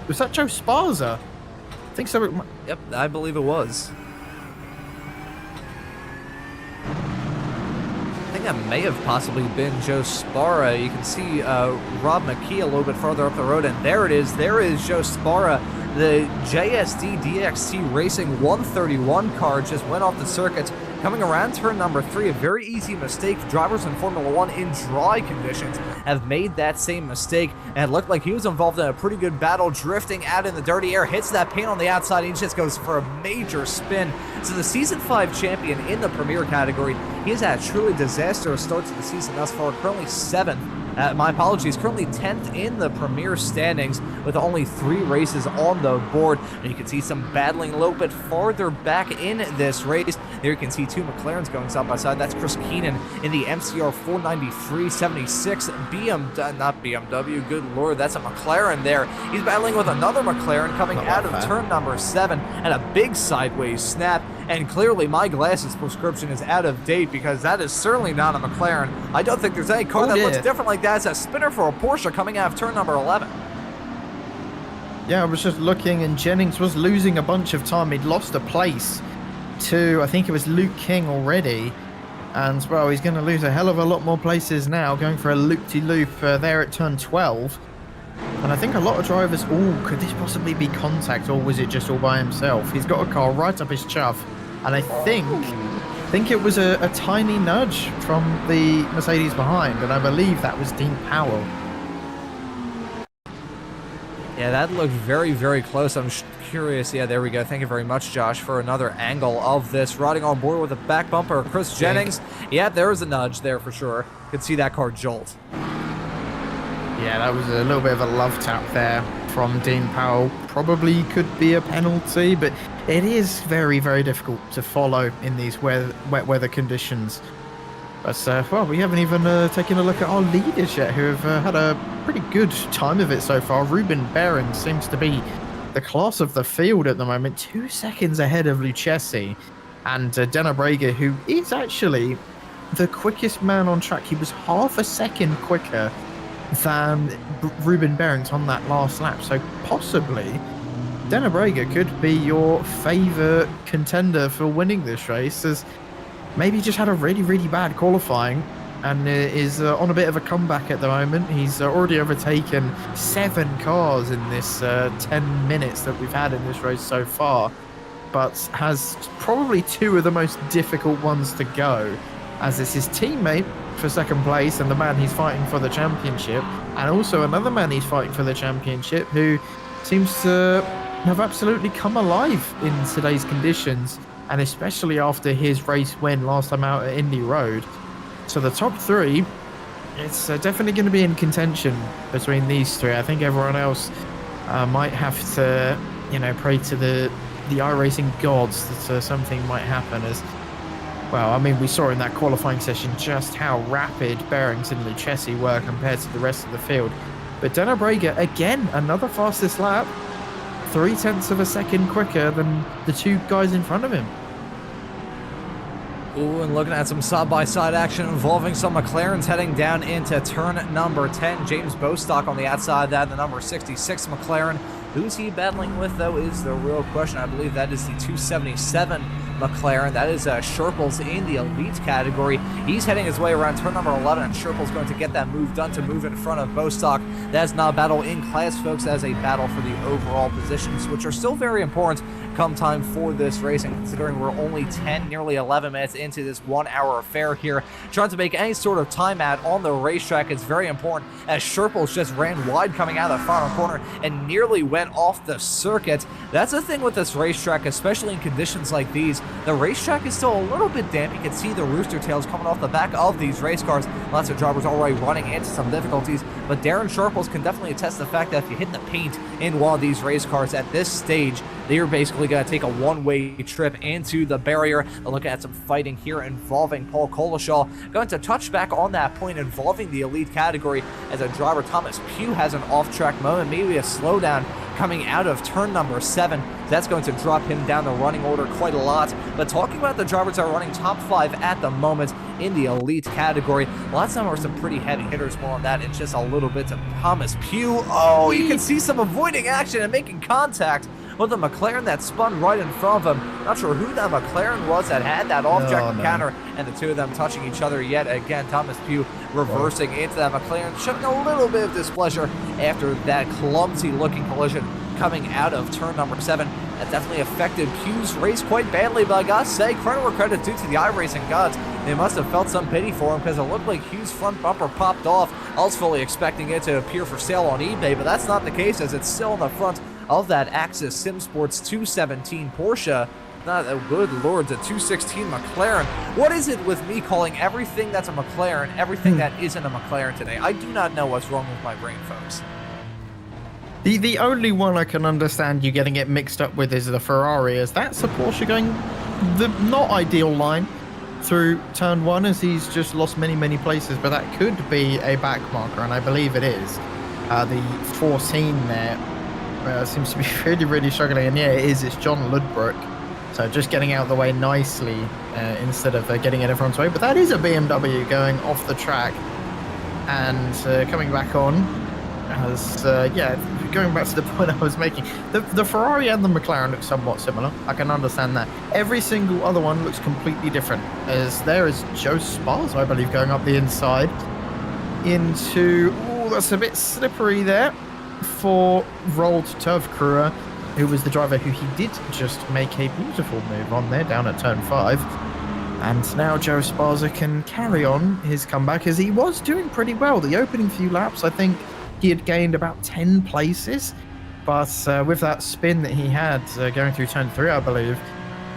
was that Joe Sparza? I think so. Yep, I believe it was. I think that may have possibly been Joe Sparra. You can see Rob McKee a little bit further up the road, and there it is. There is Joe Sparra. The JSD DXT Racing 131 car just went off the circuit. Coming around turn number 3, a very easy mistake. Drivers in Formula 1 in dry conditions have made that same mistake, and it looked like he was involved in a pretty good battle, drifting out in the dirty air, hits that paint on the outside, and he just goes for a major spin. So the Season 5 champion in the Premier category, he has had a truly disastrous start to the season thus far, currently 7th. My apologies, currently 10th in the Premier standings with only 3 races on the board. And you can see some battling a little bit farther back in this race. There you can see 2 McLarens going side by side. That's Chris Keenan in the MCR 493-76 not BMW, good lord, that's a McLaren there. He's battling with another McLaren coming out of turn number 7 and a big sideways snap. And clearly my glasses prescription is out of date, because that is certainly not a McLaren. I don't think there's any car that looks different like that. It's a spinner for a Porsche coming out of turn number 11. Yeah, I was just looking, and Jennings was losing a bunch of time. He'd lost a place to, I think it was Luke King already. And, well, he's going to lose a hell of a lot more places now, going for a loop-de-loop there at turn 12. And I think a lot of drivers, could this possibly be contact, or was it just all by himself? He's got a car right up his chuff, and I think it was a tiny nudge from the Mercedes behind, and I believe that was Dean Powell. Yeah, that looked very, very close. I'm curious. Yeah, there we go. Thank you very much, Josh, for another angle of this. Riding on board with a back bumper, Chris Jennings. Yeah, there was a nudge there for sure. Could see that car jolt. Yeah, that was a little bit of a love tap there from Dean Powell. Probably could be a penalty, but it is very, very difficult to follow in these wet weather conditions. But, well, we haven't even taken a look at our leaders yet, who have had a pretty good time of it so far. Ruben Behrens seems to be the class of the field at the moment, 2 seconds ahead of Lucchesi. And Denner Brager, who is actually the quickest man on track. He was half a second quicker than Ruben Behrens on that last lap. So possibly Denner Brager could be your favourite contender for winning this race, as maybe he just had a really, really bad qualifying and is on a bit of a comeback at the moment. He's already overtaken 7 cars in this 10 minutes that we've had in this race so far, but has probably 2 of the most difficult ones to go, as it's his teammate for second place and the man he's fighting for the championship, and also another man he's fighting for the championship who seems to have absolutely come alive in today's conditions, and especially after his race win last time out at Indy Road. So the top 3, it's definitely going to be in contention between these 3. I think everyone else might have to, you know, pray to the iRacing gods that something might happen, as well, I mean, we saw in that qualifying session just how rapid Behrens and Lucchesi were compared to the rest of the field. But Denner Brager, again, another fastest lap, 0.3 of a second quicker than the 2 guys in front of him. Ooh, and looking at some side-by-side action involving some McLarens heading down into turn number 10. James Bostock on the outside of that, the number 66 McLaren Who's he battling with, though, is the real question. I believe that is the 277 McLaren. That is Sherples in the elite category. He's heading his way around turn number 11, and Sherples going to get that move done to move in front of Bostock. That's not a battle in class, folks. That is a battle for the overall positions, which are still very important come time for this race, and considering we're only 10, nearly 11 minutes into this 1 hour affair here, trying to make any sort of time out on the racetrack is very important, as Sherples just ran wide coming out of the final corner and nearly went off the circuit. That's the thing with this racetrack, especially in conditions like these. The racetrack is still a little bit damp. You can see the rooster tails coming off the back of these race cars. Lots of drivers already running into some difficulties, but Darren Sherples can definitely attest to the fact that if you hit the paint in one of these race cars at this stage, they are basically going to take a one-way trip into the barrier. Look at some fighting here involving Paul Collishaw. Going to touch back on that point involving the elite category, as a driver, Thomas Pugh, has an off-track moment, maybe a slowdown coming out of turn number 7. That's going to drop him down the running order quite a lot. But talking about the drivers that are running top 5 at the moment in the elite category, lots of them are some pretty heavy hitters. More on that in just a little bit. To Thomas Pugh, oh, you can see some avoiding action and making contact with the McLaren that spun right in front of him. Not sure who that McLaren was that had that off-track encounter, and the two of them touching each other yet again. Thomas Pugh reversing into that McLaren, showing a little bit of displeasure after that clumsy-looking collision coming out of turn number 7. That definitely affected Pugh's race quite badly, but I gotta say, credit where credit due to the iRacing gods. They must have felt some pity for him, because it looked like Pugh's front bumper popped off. I was fully expecting it to appear for sale on eBay, but that's not the case, as it's still in the front of that Axis SimSports 217 Porsche. Not a good lord, the 216 McLaren. What is it with me calling everything that's a McLaren everything that isn't a McLaren today? I do not know what's wrong with my brain, folks. The only one I can understand you getting it mixed up with is the Ferrari, as that's a Porsche going the not ideal line through turn 1, as he's just lost many places, but that could be a back marker, and I believe it is. The 14 there seems to be really struggling, and yeah, it is. It's John Ludbrook. So just getting out of the way nicely instead of getting in everyone's way. But that is a BMW going off the track and coming back on. As going back to the point I was making, the Ferrari and the McLaren look somewhat similar. I can understand that. Every single other one looks completely different, as there is Joe Sparks, I believe, going up the inside into... Oh, that's a bit slippery there for Rolled Turf Crewer, who was the driver who he did just make a beautiful move on there down at turn 5. And now Joe Sparza can carry on his comeback, as he was doing pretty well. The opening few laps, I think he had gained about 10 places, but with that spin that he had going through turn 3, I believe,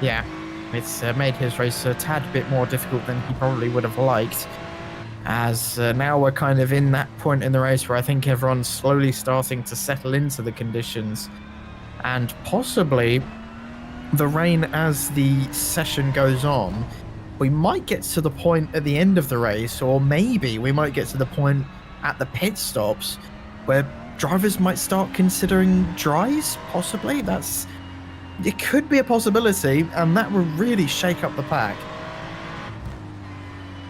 yeah, it's made his race a tad bit more difficult than he probably would have liked. As now we're kind of in that point in the race where I think everyone's slowly starting to settle into the conditions, and possibly the rain as the session goes on. We might get to the point at the end of the race, or maybe we might get to the point at the pit stops where drivers might start considering dries, possibly. It could be a possibility, and that would really shake up the pack.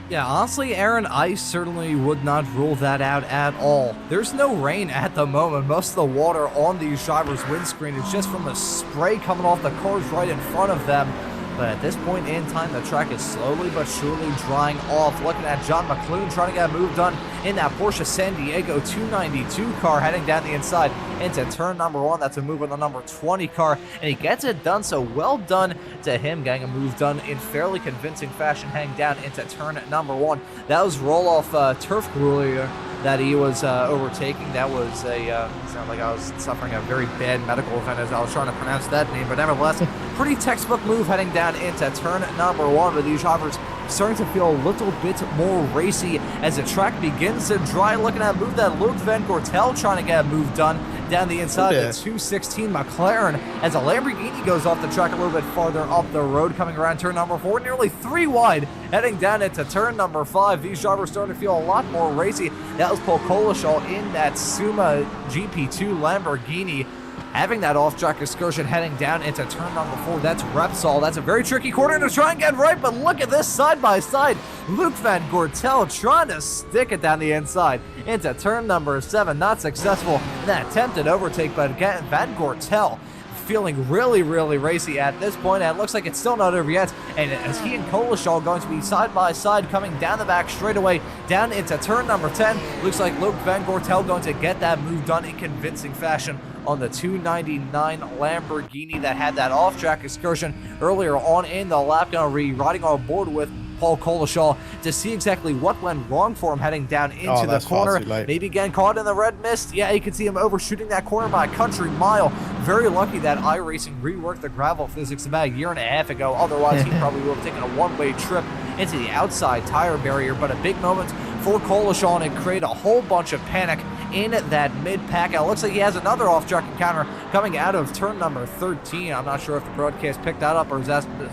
Yeah, honestly, Aaron, I certainly would not rule that out at all. There's no rain at the moment. Most of the water on these drivers' windscreen is just from the spray coming off the cars right in front of them. But at this point in time, the track is slowly but surely drying off. Looking at John McClune trying to get a move done in that Porsche San Diego 292 car, heading down the inside into turn number 1. That's a move on the number 20 car, and he gets it done. So well done to him, getting a move done in fairly convincing fashion, heading down into turn number 1. That was roll-off turf gruelier that he was overtaking. That was sounded like I was suffering a very bad medical event as I was trying to pronounce that name, but nevertheless, pretty textbook move heading down into turn number 1, with these drivers starting to feel a little bit more racy as the track begins to dry. Looking at a move that Luke Van Gortel trying to get a move done down the inside, the 216 McLaren, as a Lamborghini goes off the track a little bit farther up the road, coming around turn number 4, nearly 3 wide, heading down into turn number 5. These drivers starting to feel a lot more racy. That was Paul Collishaw in that Suma GP2 Lamborghini, having that off-track excursion heading down into turn number 4. That's Repsol. That's a very tricky corner to try and get right, but look at this side-by-side. Luke Van Gortel trying to stick it down the inside into turn number 7, not successful. That attempted overtake, but again, Van Gortel feeling really, really racy at this point, and it looks like it's still not over yet. And as he and Coleshaw going to be side by side coming down the back straightaway down into turn number 10, looks like Luke Van Gortel going to get that move done in convincing fashion on the 299 Lamborghini that had that off-track excursion earlier on in the lap. Going to be riding on board with Paul Coleshaw to see exactly what went wrong for him heading down into the corner. Maybe getting caught in the red mist. Yeah, you can see him overshooting that corner by a country mile. Very lucky that iRacing reworked the gravel physics about a year and a half ago. Otherwise, he probably would have taken a one-way trip into the outside tire barrier. But a big moment for Coleshaw, and it created a whole bunch of panic in that mid-pack. It looks like he has another off-track encounter coming out of turn number 13. I'm not sure if the broadcast picked that up or is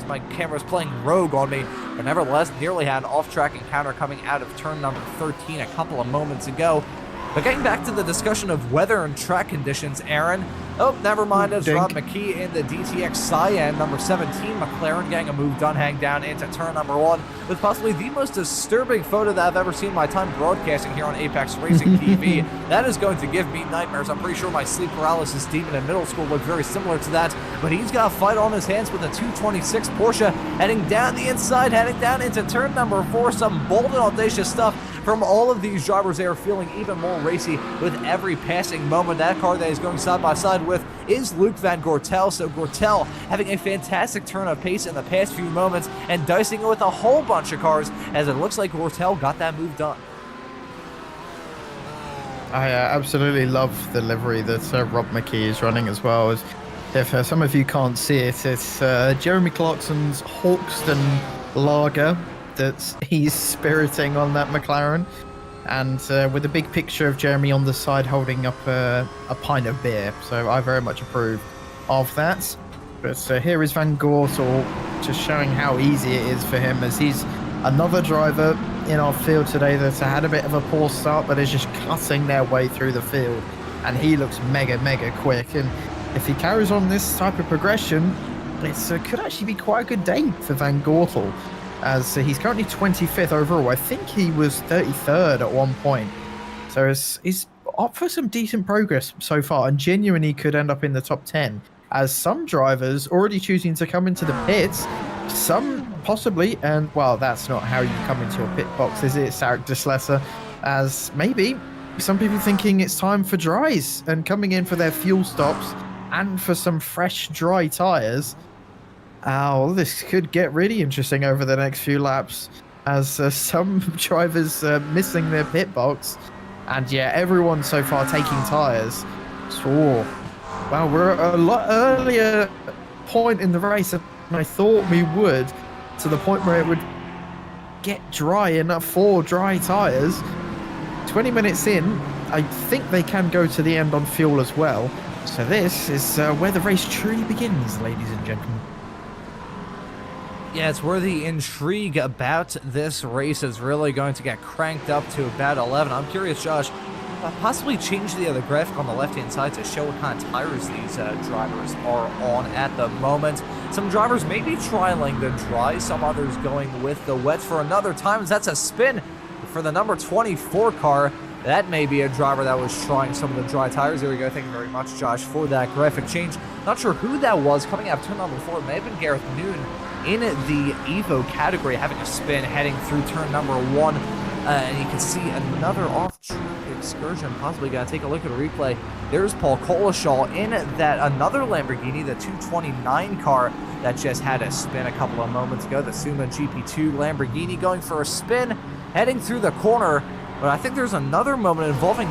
my camera's playing rogue on me, but nevertheless, nearly had an off-track encounter coming out of turn number 13 a couple of moments ago. But getting back to the discussion of weather and track conditions, Aaron. Oh, never mind. It's Rob McKee in the DTX Cyan, number 17 McLaren, getting a move done, hang down into turn number 1 with possibly the most disturbing photo that I've ever seen in my time broadcasting here on Apex Racing TV. That is going to give me nightmares. I'm pretty sure my sleep paralysis demon in middle school looked very similar to that, but he's got a fight on his hands with a 226 Porsche heading down the inside, heading down into turn number 4. Some bold and audacious stuff from all of these drivers. They are feeling even more racy with every passing moment. That car that is going side by side with is Luke Van Gortel. So Gortel having a fantastic turn of pace in the past few moments and dicing it with a whole bunch of cars, as it looks like Gortel got that move done. I absolutely love the livery that Rob McKee is running as well. If some of you can't see it, it's Jeremy Clarkson's Hawkston Lager that he's spiriting on that McLaren, and with a big picture of Jeremy on the side holding up a pint of beer. So I very much approve of that. But here is Van Gortel just showing how easy it is for him, as he's another driver in our field today that's had a bit of a poor start but is just cutting their way through the field, and he looks mega quick. And if he carries on this type of progression, it could actually be quite a good day for Van Gortel, as he's currently 25th overall. I think he was 33rd at one point. So he's up for some decent progress so far, and genuinely could end up in the top 10, as some drivers already choosing to come into the pits, some possibly, and well, that's not how you come into your pit box, is it, Sarek Deslesser? As maybe some people thinking it's time for dries and coming in for their fuel stops and for some fresh dry tires. Oh, this could get really interesting over the next few laps, as some drivers missing their pit box, and yeah, everyone so far taking tires. So, well, we're at a lot earlier point in the race than I thought we would, to the point where it would get dry enough for dry tires. 20 minutes in, I think they can go to the end on fuel as well. So this is where the race truly begins, ladies and gentlemen. Yeah, it's where the intrigue about this race is really going to get cranked up to about 11. I'm curious, Josh, possibly change the other graphic on the left-hand side to show what kind of tires these drivers are on at the moment. Some drivers may be trialing the dry, some others going with the wet for another time. That's a spin for the number 24 car. That may be a driver that was trying some of the dry tires. There we go. Thank you very much, Josh, for that graphic change. Not sure who that was coming out of turn number 4. It may have been Gareth Noon in the Evo category, having a spin heading through turn number 1. And you can see another off-track excursion. Possibly got to take a look at a replay. There's Paul Coleshaw in that another Lamborghini, the 229 car that just had a spin a couple of moments ago. The Suma GP2 Lamborghini going for a spin, heading through the corner. But I think there's another moment involving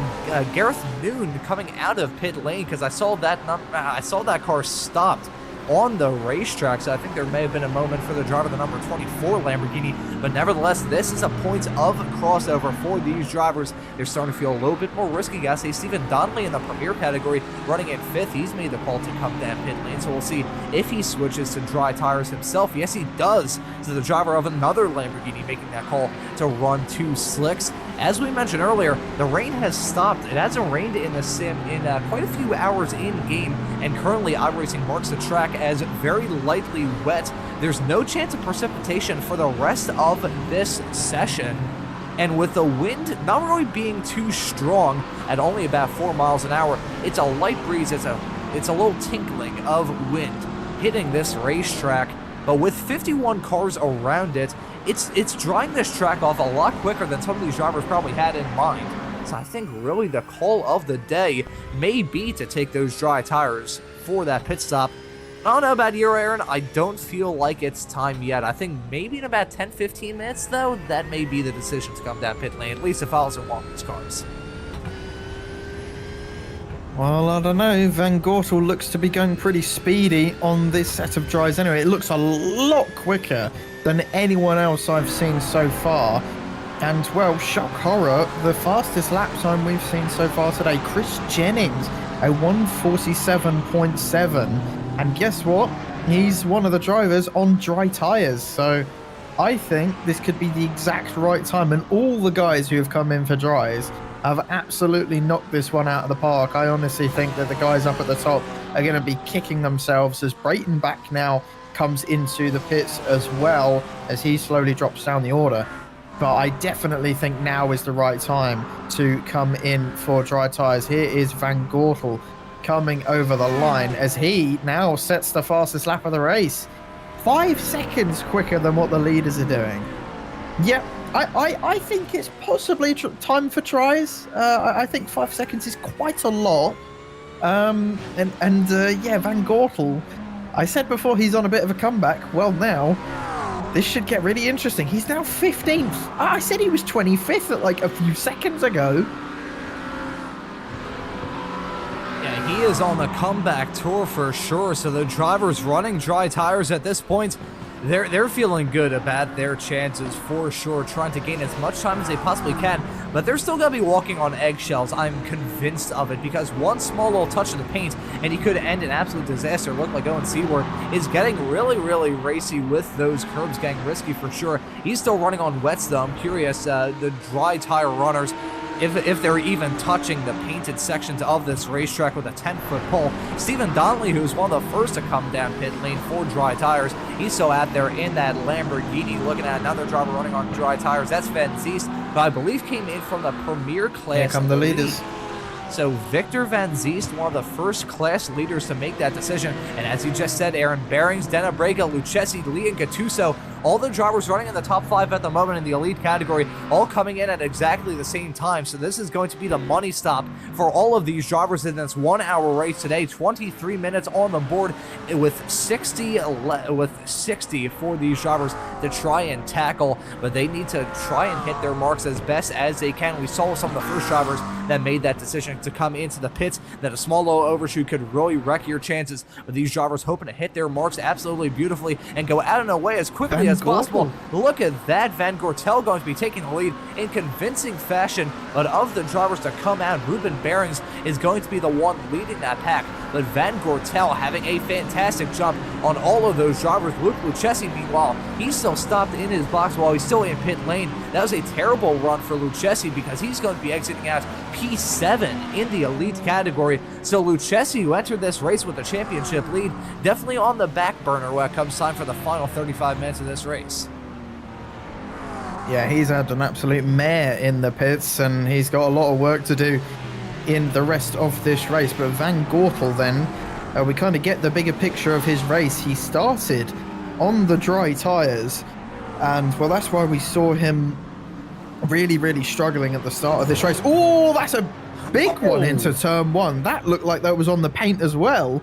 Gareth Noon coming out of pit lane, because I saw that car stopped on the racetrack. So I think there may have been a moment for the driver, the number 24 Lamborghini. But nevertheless, this is a point of crossover for these drivers. They're starting to feel a little bit more risky, guys. See Stephen Donnelly in the Premier category running in 5th. He's made the call to come down pit lane, so we'll see if he switches to dry tires himself. Yes, he does. So the driver of another Lamborghini making that call to run 2 slicks. As we mentioned earlier, the rain has stopped. It hasn't rained in the sim in quite a few hours in-game, and currently iRacing marks the track as very lightly wet. There's no chance of precipitation for the rest of this session, and with the wind not really being too strong at only about 4 miles an hour, it's a light breeze, it's a little tinkling of wind hitting this racetrack, but with 51 cars around it, it's drying this track off a lot quicker than some of these drivers probably had in mind. So I think really the call of the day may be to take those dry tires for that pit stop. I don't know about you, Aaron. I don't feel like it's time yet. I think maybe in about 10-15 minutes, though, that may be the decision to come down pit lane, at least if I was in one of these cars. Well, I don't know. Van Gortel looks to be going pretty speedy on this set of dries anyway. It looks a lot quicker than anyone else I've seen so far. And, well, shock horror, the fastest lap time we've seen so far today. Chris Jennings, a 1:47.7. And guess what? He's one of the drivers on dry tyres. So I think this could be the exact right time. And all the guys who have come in for dries have absolutely knocked this one out of the park. I honestly think that the guys up at the top are going to be kicking themselves as Brayton back now comes into the pits as well as he slowly drops down the order. But I definitely think now is the right time to come in for dry tyres. Here is Van Gortel coming over the line as he now sets the fastest lap of the race. 5 seconds quicker than what the leaders are doing. Yep, I think it's possibly time for tries. I think 5 seconds is quite a lot. Yeah, Van Gortel, I said before he's on a bit of a comeback. Well, now this should get really interesting. He's now 15th. I said he was 25th at like a few seconds ago. Yeah, he is on the comeback tour for sure. So the drivers running dry tires at this point, they're feeling good about their chances for sure, trying to gain as much time as they possibly can, but they're still going to be walking on eggshells. I'm convinced of it, because one small little touch of the paint and he could end in absolute disaster. Look like Owen Seaward is getting really, really racy with those curbs, getting risky for sure. He's still running on wets though. I'm curious, the dry tire runners, if they're even touching the painted sections of this racetrack with a 10-foot pole. Stephen Donnelly, who's one of the first to come down pit lane for dry tires, he's still out there in that Lamborghini looking at another driver running on dry tires. That's Van Ziest, who I believe came in from the Premier Class. Here come the leaders. So Victor Van Ziest, one of the first class leaders to make that decision. And as you just said, Aaron, Bearings, Dena Brega, Lucchesi, Lee, and Gattuso, all the drivers running in the top 5 at the moment in the elite category, all coming in at exactly the same time. So this is going to be the money stop for all of these drivers in this 1-hour race today. 23 minutes on the board with 60 for these drivers to try and tackle, but they need to try and hit their marks as best as they can. We saw some of the first drivers that made that decision to come into the pits that a small low overshoot could really wreck your chances, but these drivers hoping to hit their marks absolutely beautifully and go out and away as quickly as possible. Look at that, Van Gortel going to be taking the lead in convincing fashion, but of the drivers to come out, Ruben Bearings is going to be the one leading that pack, but Van Gortel having a fantastic jump on all of those drivers. Luke Lucchesi, meanwhile, he's still stopped in his box while he's still in pit lane. That was a terrible run for Lucchesi because he's going to be exiting out P7 in the elite category. So Lucchesi, who entered this race with the championship lead, definitely on the back burner when it comes time for the final 35 minutes of this race. Yeah, he's had an absolute mare in the pits, and he's got a lot of work to do in the rest of this race. But Van Gortel then, we kind of get the bigger picture of his race. He started on the dry tyres, and well, that's why we saw him really, really struggling at the start of this race. Oh, that's a big one into turn 1. That looked like that was on the paint as well.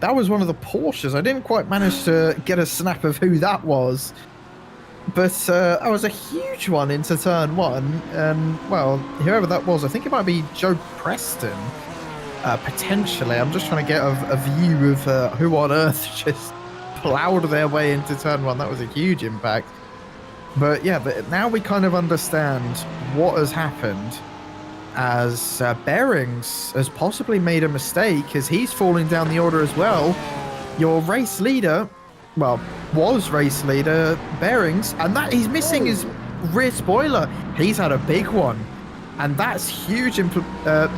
That was one of the Porsches. I didn't quite manage to get a snap of who that was, but that was a huge one into turn 1. And well, whoever that was, I think it might be Joe Preston, potentially. I'm just trying to get a view of who on earth just plowed their way into turn 1. That was a huge impact. But yeah, but now we kind of understand what has happened, as Bearings has possibly made a mistake as he's falling down the order as well. Your race leader, well, was race leader Bearings, and that he's missing his rear spoiler, he's had a big one. And that's huge I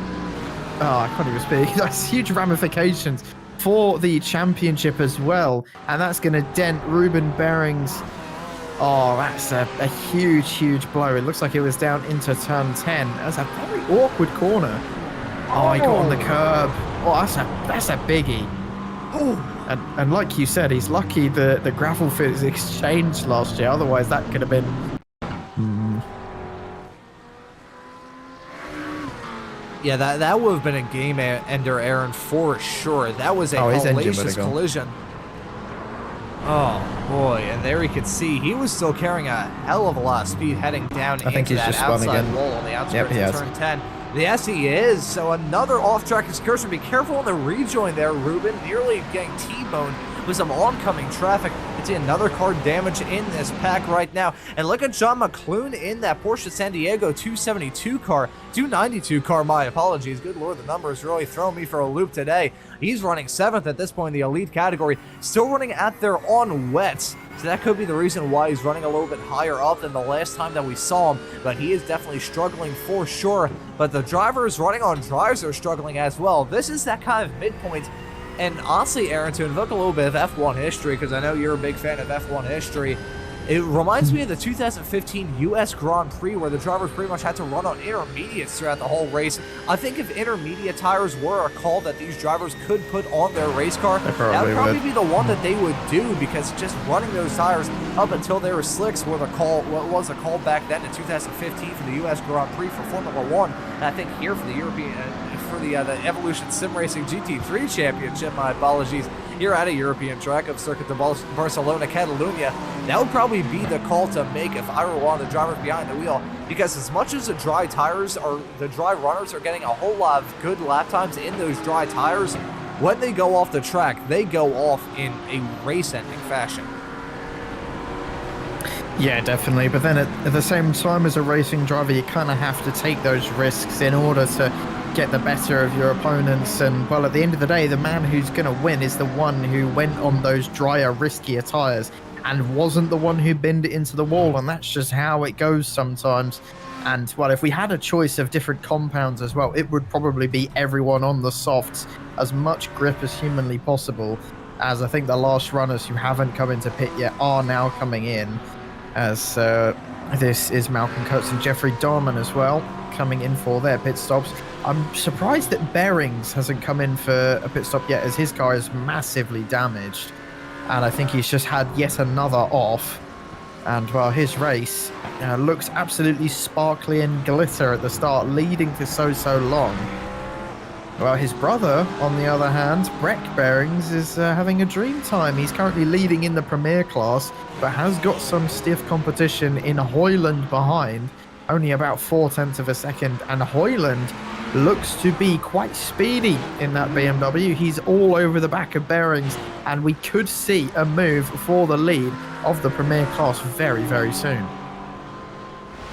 can't even speak. That's huge ramifications for the championship as well. And that's going to dent Ruben Bering's. Oh, that's a huge, huge blow. It looks like it was down into turn 10. That's a very awkward corner. Oh, he got on the curb. Oh, that's a biggie. Ooh. And like you said, he's lucky the gravel fits exchanged last year. Otherwise, that could have been... Yeah, that would have been a game ender, Aaron, for sure. That was a hellacious collision. Oh, boy. And there he could see he was still carrying a hell of a lot of speed heading down into that outside wall on the outskirts of turn 10. Yes, he is. So another off-track excursion. Be careful on the rejoin there, Ruben. Nearly getting T-boned with some oncoming traffic. You see another car damage in this pack right now. And look at John McClune in that Porsche San Diego 272 car. 292 car, my apologies. Good Lord, the numbers really throwing me for a loop today. He's running 7th at this point in the elite category. Still running out there on wets. So that could be the reason why he's running a little bit higher up than the last time that we saw him. But he is definitely struggling for sure. But the drivers running on drives are struggling as well. This is that kind of midpoint. And honestly, Aaron, to invoke a little bit of F1 history, because I know you're a big fan of F1 history, it reminds me of the 2015 US Grand Prix where the drivers pretty much had to run on intermediates throughout the whole race. I think if intermediate tires were a call that these drivers could put on their race car, that would probably be the one that they would do, because just running those tires up until they were slicks was a call back then in 2015 for the US Grand Prix for Formula 1. And I think here for the European... for the Evolution Sim Racing GT3 Championship, my apologies, here at a European track of Circuit de Barcelona, Catalunya, that would probably be the call to make if I were one of the drivers behind the wheel, because as much as the dry runners are getting a whole lot of good lap times in those dry tires, when they go off the track, they go off in a race-ending fashion. Yeah, definitely. But then at the same time, as a racing driver, you kind of have to take those risks in order to get the better of your opponents. And well, at the end of the day, the man who's going to win is the one who went on those drier, riskier tires and wasn't the one who binned it into the wall. And that's just how it goes sometimes. And well, if we had a choice of different compounds as well, it would probably be everyone on the softs, as much grip as humanly possible, as I think the last runners who haven't come into pit yet are now coming in, as this is Malcolm Coates and Jeffrey Darman as well coming in for their pit stops. I'm surprised that Bearings hasn't come in for a pit stop yet, as his car is massively damaged, and I think he's just had yet another off. And well, his race looks absolutely sparkly and glitter at the start, leading for so long. Well, his brother, on the other hand, Breck Bearings, is having a dream time. He's currently leading in the Premier class, but has got some stiff competition in Hoyland behind, only about 0.4 of a second, and Hoyland looks to be quite speedy in that BMW. He's all over the back of Bearings, and we could see a move for the lead of the Premier class very soon.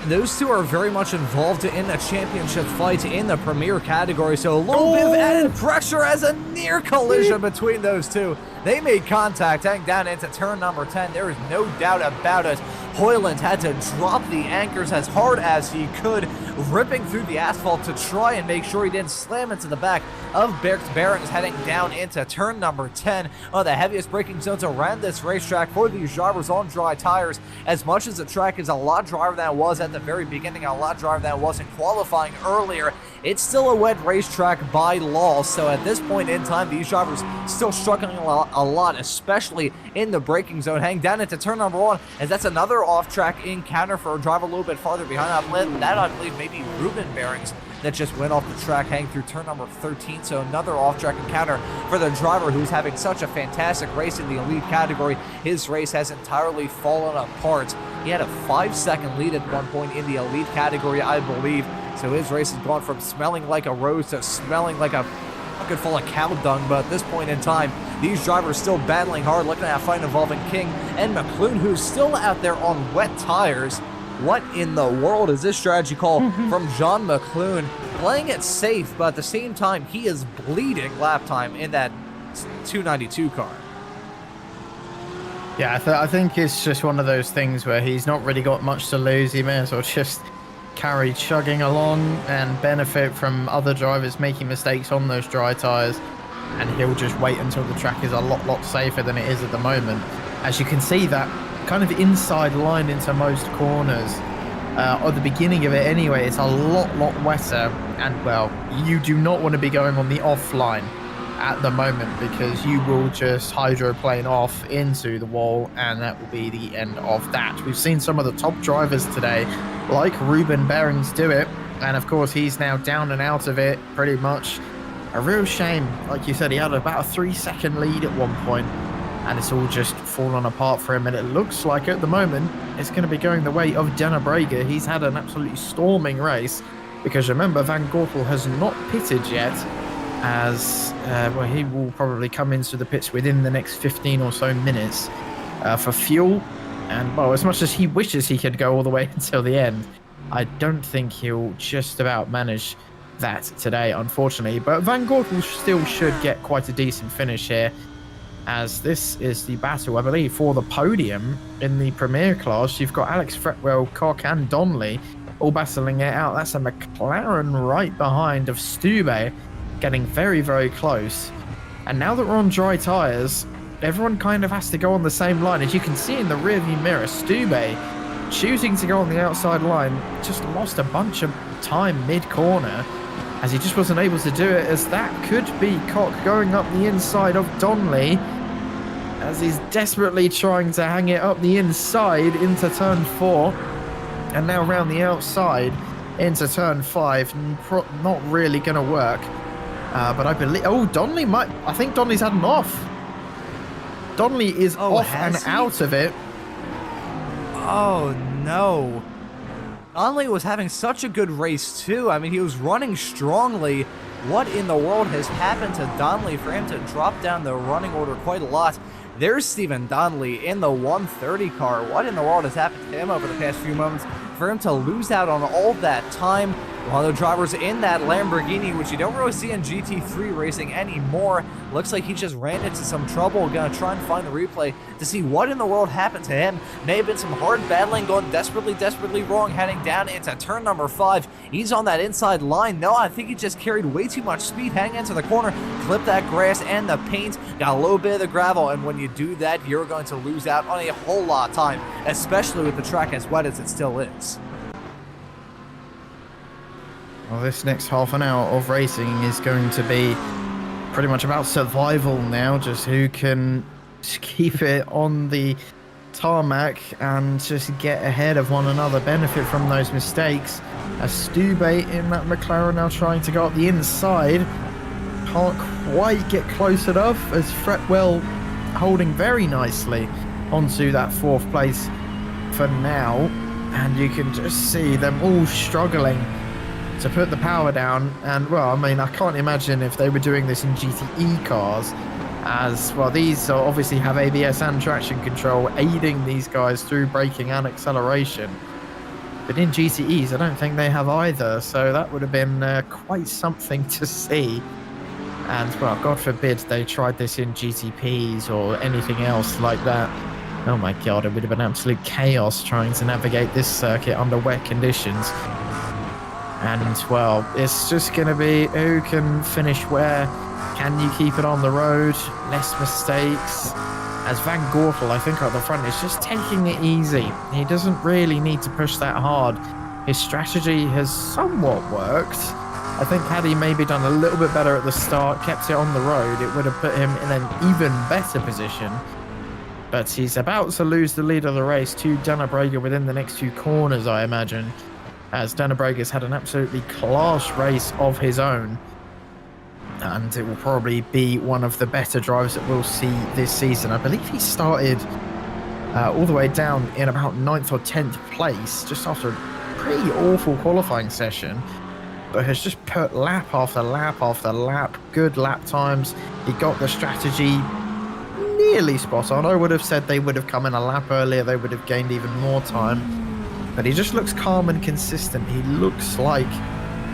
Those two are very much involved in a championship fight in the Premier category, so a little bit of added pressure as a near collision between those two. They made contact heading down into turn number 10. There is no doubt about it. Hoyland had to drop the anchors as hard as he could, ripping through the asphalt to try and make sure he didn't slam into the back of Bearings heading down into turn number 10. One of the heaviest braking zones around this racetrack for these drivers on dry tires. As much as the track is a lot drier than it was at the very beginning, a lot drier than it was in qualifying earlier, it's still a wet racetrack by law. So at this point in time, these drivers still struggling a lot, especially in the braking zone, heading down into turn number 1, as that's another off-track encounter for a driver a little bit farther behind. That I believe maybe Ruben Bearings that just went off the track heading through turn number 13. So another off-track encounter for the driver who's having such a fantastic race in the elite category. His race has entirely fallen apart. He had a 5-second lead at one point in the elite category, I believe. So his race has gone from smelling like a rose to smelling like a bucket full of cow dung. But at this point in time, these drivers still battling hard, looking at a fight involving King and McClune, who's still out there on wet tires. What in the world is this strategy call from John McClune? Playing it safe, but at the same time, he is bleeding lap time in that 292 car. Yeah, I think it's just one of those things where he's not really got much to lose. He may as well just carry chugging along and benefit from other drivers making mistakes on those dry tyres, and he'll just wait until the track is a lot safer than it is at the moment. As you can see, that kind of inside line into most corners, at the beginning of it anyway, it's a lot wetter, and well, you do not want to be going on the offline at the moment, because you will just hydroplane off into the wall, and that will be the end of that. We've seen some of the top drivers today, like Ruben Behrens, do it, and of course he's now down and out of it pretty much. A real shame. Like you said, he had about a 3-second lead at one point, and it's all just fallen apart for him, and it looks like at the moment it's going to be going the way of Denner Brager. He's had an absolutely storming race, because remember, Van Gortel has not pitted yet, as well, he will probably come into the pits within the next 15 or so minutes for fuel. And well, as much as he wishes he could go all the way until the end, I don't think he'll just about manage that today, unfortunately. But Van Gortel still should get quite a decent finish here, as this is the battle, I believe, for the podium in the Premier class. You've got Alex Fretwell, Koch and Donnelly all battling it out. That's a McLaren right behind of Stube, getting very close. And now that we're on dry tyres, everyone kind of has to go on the same line. As you can see in the rearview mirror, Stube choosing to go on the outside line just lost a bunch of time mid-corner, as he just wasn't able to do it, as that could be Koch going up the inside of Donnelly, as he's desperately trying to hang it up the inside into turn 4, and now round the outside into turn 5. Not really going to work. But I believe... Oh, Donnelly might... I think Donnelly's had an off. Donnelly is off and out of it. Oh, no. Donnelly was having such a good race, too. I mean, he was running strongly. What in the world has happened to Donnelly for him to drop down the running order quite a lot? There's Stephen Donnelly in the 130 car. What in the world has happened to him over the past few moments for him to lose out on all that time? While the drivers in that Lamborghini, which you don't really see in GT3 racing anymore, looks like he just ran into some trouble. Gonna try and find the replay to see what in the world happened to him. May have been some hard battling going desperately wrong, heading down into turn number 5. He's on that inside line. No, I think he just carried way too much speed heading into the corner, clipped that grass and the paint, got a little bit of the gravel, and when you do that, you're going to lose out on a whole lot of time, especially with the track as wet as it still is. Well, this next half an hour of racing is going to be pretty much about survival now, just who can keep it on the tarmac and just get ahead of one another, benefit from those mistakes. As Stube in that McLaren now trying to go up the inside, can't quite get close enough, as Fretwell holding very nicely onto that 4th place for now, and you can just see them all struggling to put the power down. And well, I mean, I can't imagine if they were doing this in GTE cars, as well, these obviously have ABS and traction control aiding these guys through braking and acceleration, but in GTEs I don't think they have either, so that would have been quite something to see. And well, God forbid they tried this in GTPs or anything else like that. Oh my god, it would have been absolute chaos trying to navigate this circuit under wet conditions. And, well, it's just going to be who can finish where. Can you keep it on the road? Less mistakes. As Van Gortel, I think, at the front is just taking it easy. He doesn't really need to push that hard. His strategy has somewhat worked. I think had he maybe done a little bit better at the start, kept it on the road, it would have put him in an even better position. But he's about to lose the lead of the race to Denner Brager within the next 2 corners, I imagine, as Denner Brager's had an absolutely class race of his own, and it will probably be one of the better drivers that we'll see this season. I believe he started all the way down in about 9th or 10th place just after a pretty awful qualifying session, but has just put lap after lap after lap, good lap times. He got the strategy nearly spot on. I would have said they would have come in a lap earlier, they would have gained even more time. But he just looks calm and consistent. He looks like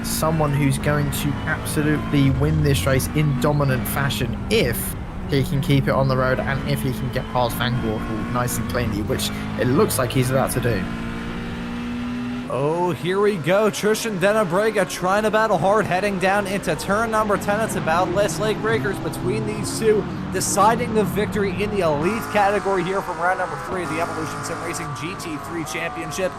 someone who's going to absolutely win this race in dominant fashion if he can keep it on the road and if he can get past Van Gortel nice and cleanly, which it looks like he's about to do. Oh, here we go. Tristan Dennebrega trying to battle hard, heading down into turn number 10. It's about less leg breakers between these two, deciding the victory in the elite category here from round number 3 of the Evolution Sim Racing GT3 Championship.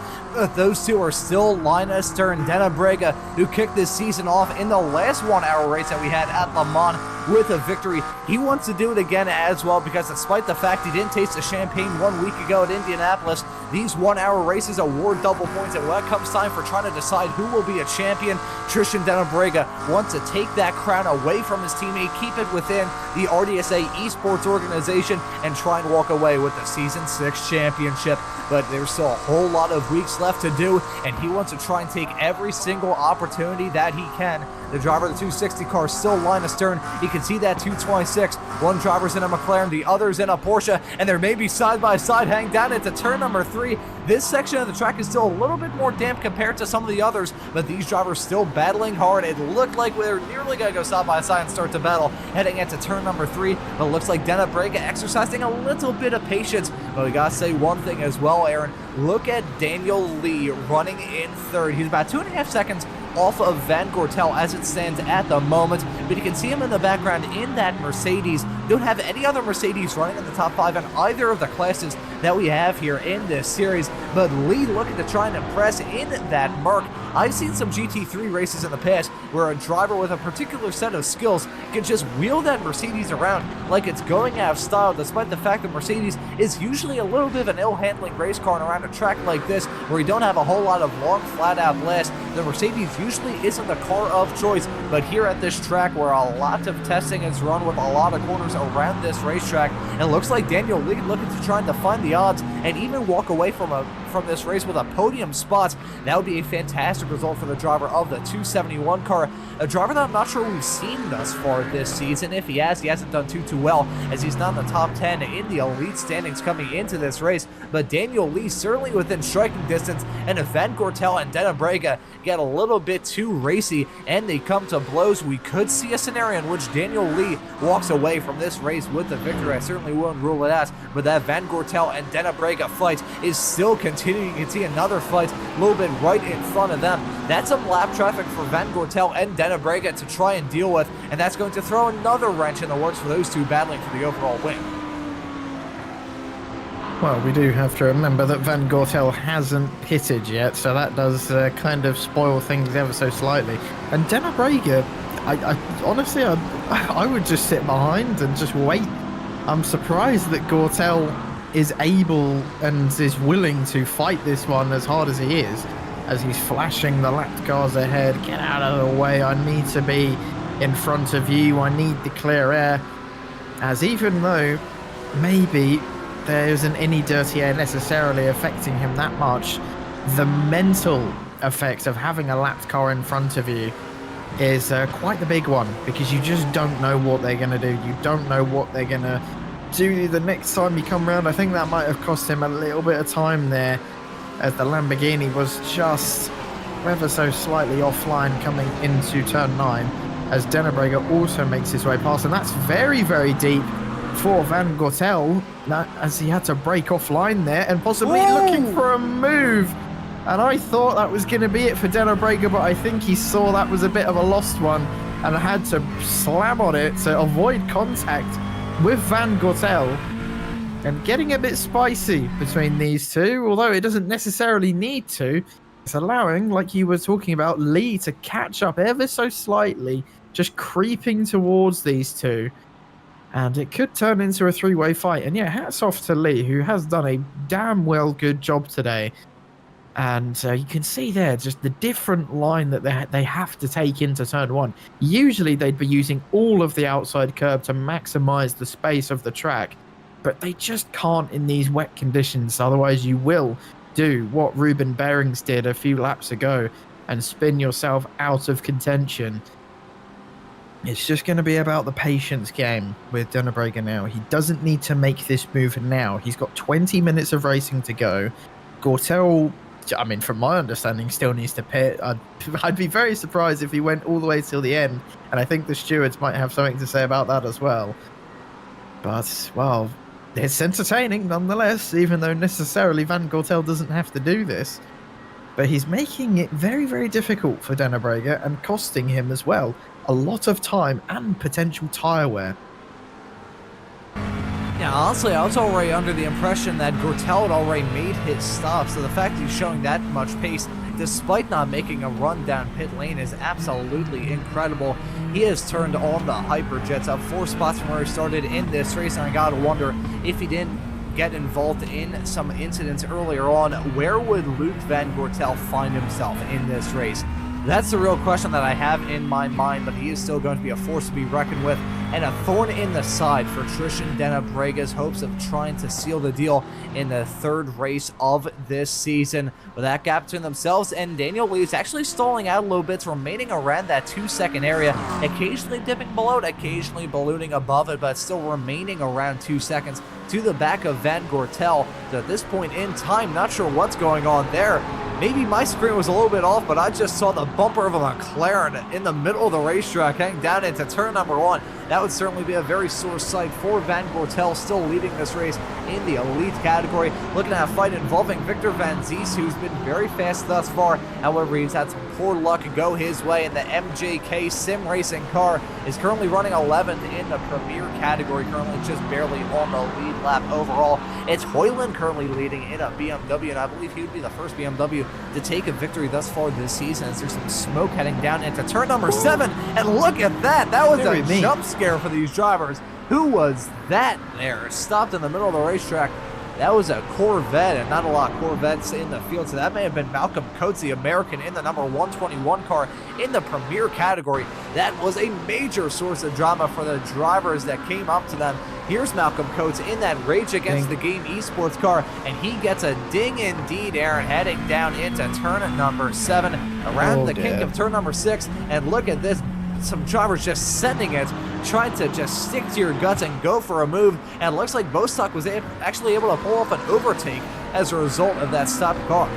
Those two are still Linus Stern, Dennebrega, who kicked this season off in the last 1 hour race that we had at Le Mans with a victory. He wants to do it again as well, because despite the fact he didn't taste the champagne 1 week ago at Indianapolis, these 1 hour races award double points, and when it comes time for trying to decide who will be a champion, Tristan Dennebrega wants to take that crown away from his teammate, keep it within the RDSA esports organization, and try and walk away with the Season 6 championship. But there's still a whole lot of weeks left to do, and he wants to try and take every single opportunity that he can. The driver of the 260 car still Linus Stern. You can see that 226. One driver's in a McLaren, the other's in a Porsche, and they're maybe side by side heading down into turn number 3. This section of the track is still a little bit more damp compared to some of the others, but these drivers still battling hard. It looked like they're nearly going to go side by side and start to battle heading into turn number 3, but it looks like Dennebrega exercising a little bit of patience. But we got to say one thing as well, Aaron. Look at Daniel Lee running in third. He's about 2.5 seconds off of Van Gortel as it stands at the moment, but you can see him in the background in that Mercedes. Don't have any other Mercedes running in the top 5 in either of the classes that we have here in this series, but Lee looking to try and impress in that Merc. I've seen some GT3 races in the past where a driver with a particular set of skills can just wheel that Mercedes around like it's going out of style, despite the fact that Mercedes is usually a little bit of an ill-handling race car, and around a track like this where you don't have a whole lot of long flat-out blasts, the Mercedes usually isn't the car of choice. But here at this track where a lot of testing is run with a lot of corners around this racetrack, and it looks like Daniel Lee looking to try and define the odds and even walk away from this race with a podium spot. That would be a fantastic result for the driver of the 271 car, a driver that I'm not sure we've seen thus far this season. If he has, he hasn't done too well, as he's not in the top 10 in the elite standings coming into this race. But Daniel Lee certainly within striking distance, and if Van Gortel and Dennebrega get a little bit too racy and they come to blows, we could see a scenario in which Daniel Lee walks away from this race with the victory. I certainly wouldn't rule it out, but that Van Gortel and Dennebrega fight is still continuing. You can see another fight a little bit right in front of them. That's some lap traffic for Van Gortel and Dennebrega to try and deal with, and that's going to throw another wrench in the works for those two battling for the overall win. Well, we do have to remember that Van Gortel hasn't pitted yet, so that does kind of spoil things ever so slightly. And Dennebrega, honestly, I would just sit behind and just wait. I'm surprised that Gortel is able and is willing to fight this one as hard as he is, as he's flashing the lapped cars ahead. Get out of the way, I need to be in front of you, I need the clear air. As even though maybe there isn't any dirty air necessarily affecting him that much, the mental effect of having a lapped car in front of you is quite the big one, because you just don't know what they're going to do. You don't know what they're going to do the next time you come around. I think that might have cost him a little bit of time there, as the Lamborghini was just ever so slightly offline coming into turn 9, as Dennebrega also makes his way past, and that's very, very deep for Van Gortel, as he had to break offline there and possibly looking for a move. And I thought that was going to be it for Dennebrega, but I think he saw that was a bit of a lost one and had to slam on it to avoid contact with Van Gortel. And getting a bit spicy between these two, although it doesn't necessarily need to. It's allowing, like you were talking about, Lee to catch up ever so slightly, just creeping towards these two. And it could turn into a three-way fight. And yeah, hats off to Lee, who has done a damn well good job today. And you can see there just the different line that they have to take into turn 1. Usually they'd be using all of the outside curb to maximize the space of the track, but they just can't in these wet conditions. Otherwise you will do what Ruben Behrings did a few laps ago and spin yourself out of contention. It's just going to be about the patience game with Dennebrega now. He doesn't need to make this move now. He's got 20 minutes of racing to go. Gortel, I mean, from my understanding, still needs to pit. I'd be very surprised if he went all the way till the end, and I think the stewards might have something to say about that as well. But, well, it's entertaining nonetheless, even though necessarily Van Gortel doesn't have to do this. But he's making it very, very difficult for Denner Brega and costing him as well a lot of time and potential tyre wear. Yeah, honestly, I was already under the impression that Gortel had already made his stop, so the fact he's showing that much pace, despite not making a run down pit lane, is absolutely incredible. He has turned on the Hyperjets up 4 spots from where he started in this race, and I gotta wonder if he didn't get involved in some incidents earlier on, where would Luke Van Gortel find himself in this race? That's the real question that I have in my mind, but he is still going to be a force to be reckoned with and a thorn in the side for Tristan Denner Brega's hopes of trying to seal the deal in the 3rd race of this season. With that gap between themselves and Daniel Lee is actually stalling out a little bit, remaining around that 2-second area, occasionally dipping below it, occasionally ballooning above it, but still remaining around 2 seconds to the back of Van Gortel. So at this point in time, not sure what's going on there. Maybe my screen was a little bit off, but I just saw the bumper of a McLaren in the middle of the racetrack heading down into turn number 1. That would certainly be a very sore sight for Van Gortel, still leading this race in the elite category. Looking at a fight involving Victor Van Zies, who's been very fast thus far. However, he's had some poor luck go his way, and the MJK Sim Racing car is currently running 11th in the Premier category, currently just barely on the lead lap overall. It's Hoyland currently leading in a BMW, and I believe he would be the first BMW to take a victory thus far this season, as there's some smoke heading down into turn number 7, and look at that! That was a jump scare for these drivers. Who was that there? Stopped in the middle of the racetrack. That was a Corvette, and not a lot of Corvettes in the field, so that may have been Malcolm Coates, the American, in the number 121 car in the Premier category. That was a major source of drama for the drivers that came up to them. Here's Malcolm Coates in that Rage Against the Game esports car, and he gets a ding indeed, Aaron, heading down into turn number 7, around the kink of turn number 6, and look at this. Some drivers just sending it, trying to just stick to your guts and go for a move, and it looks like Bostock was actually able to pull off an overtake as a result of that stopped car.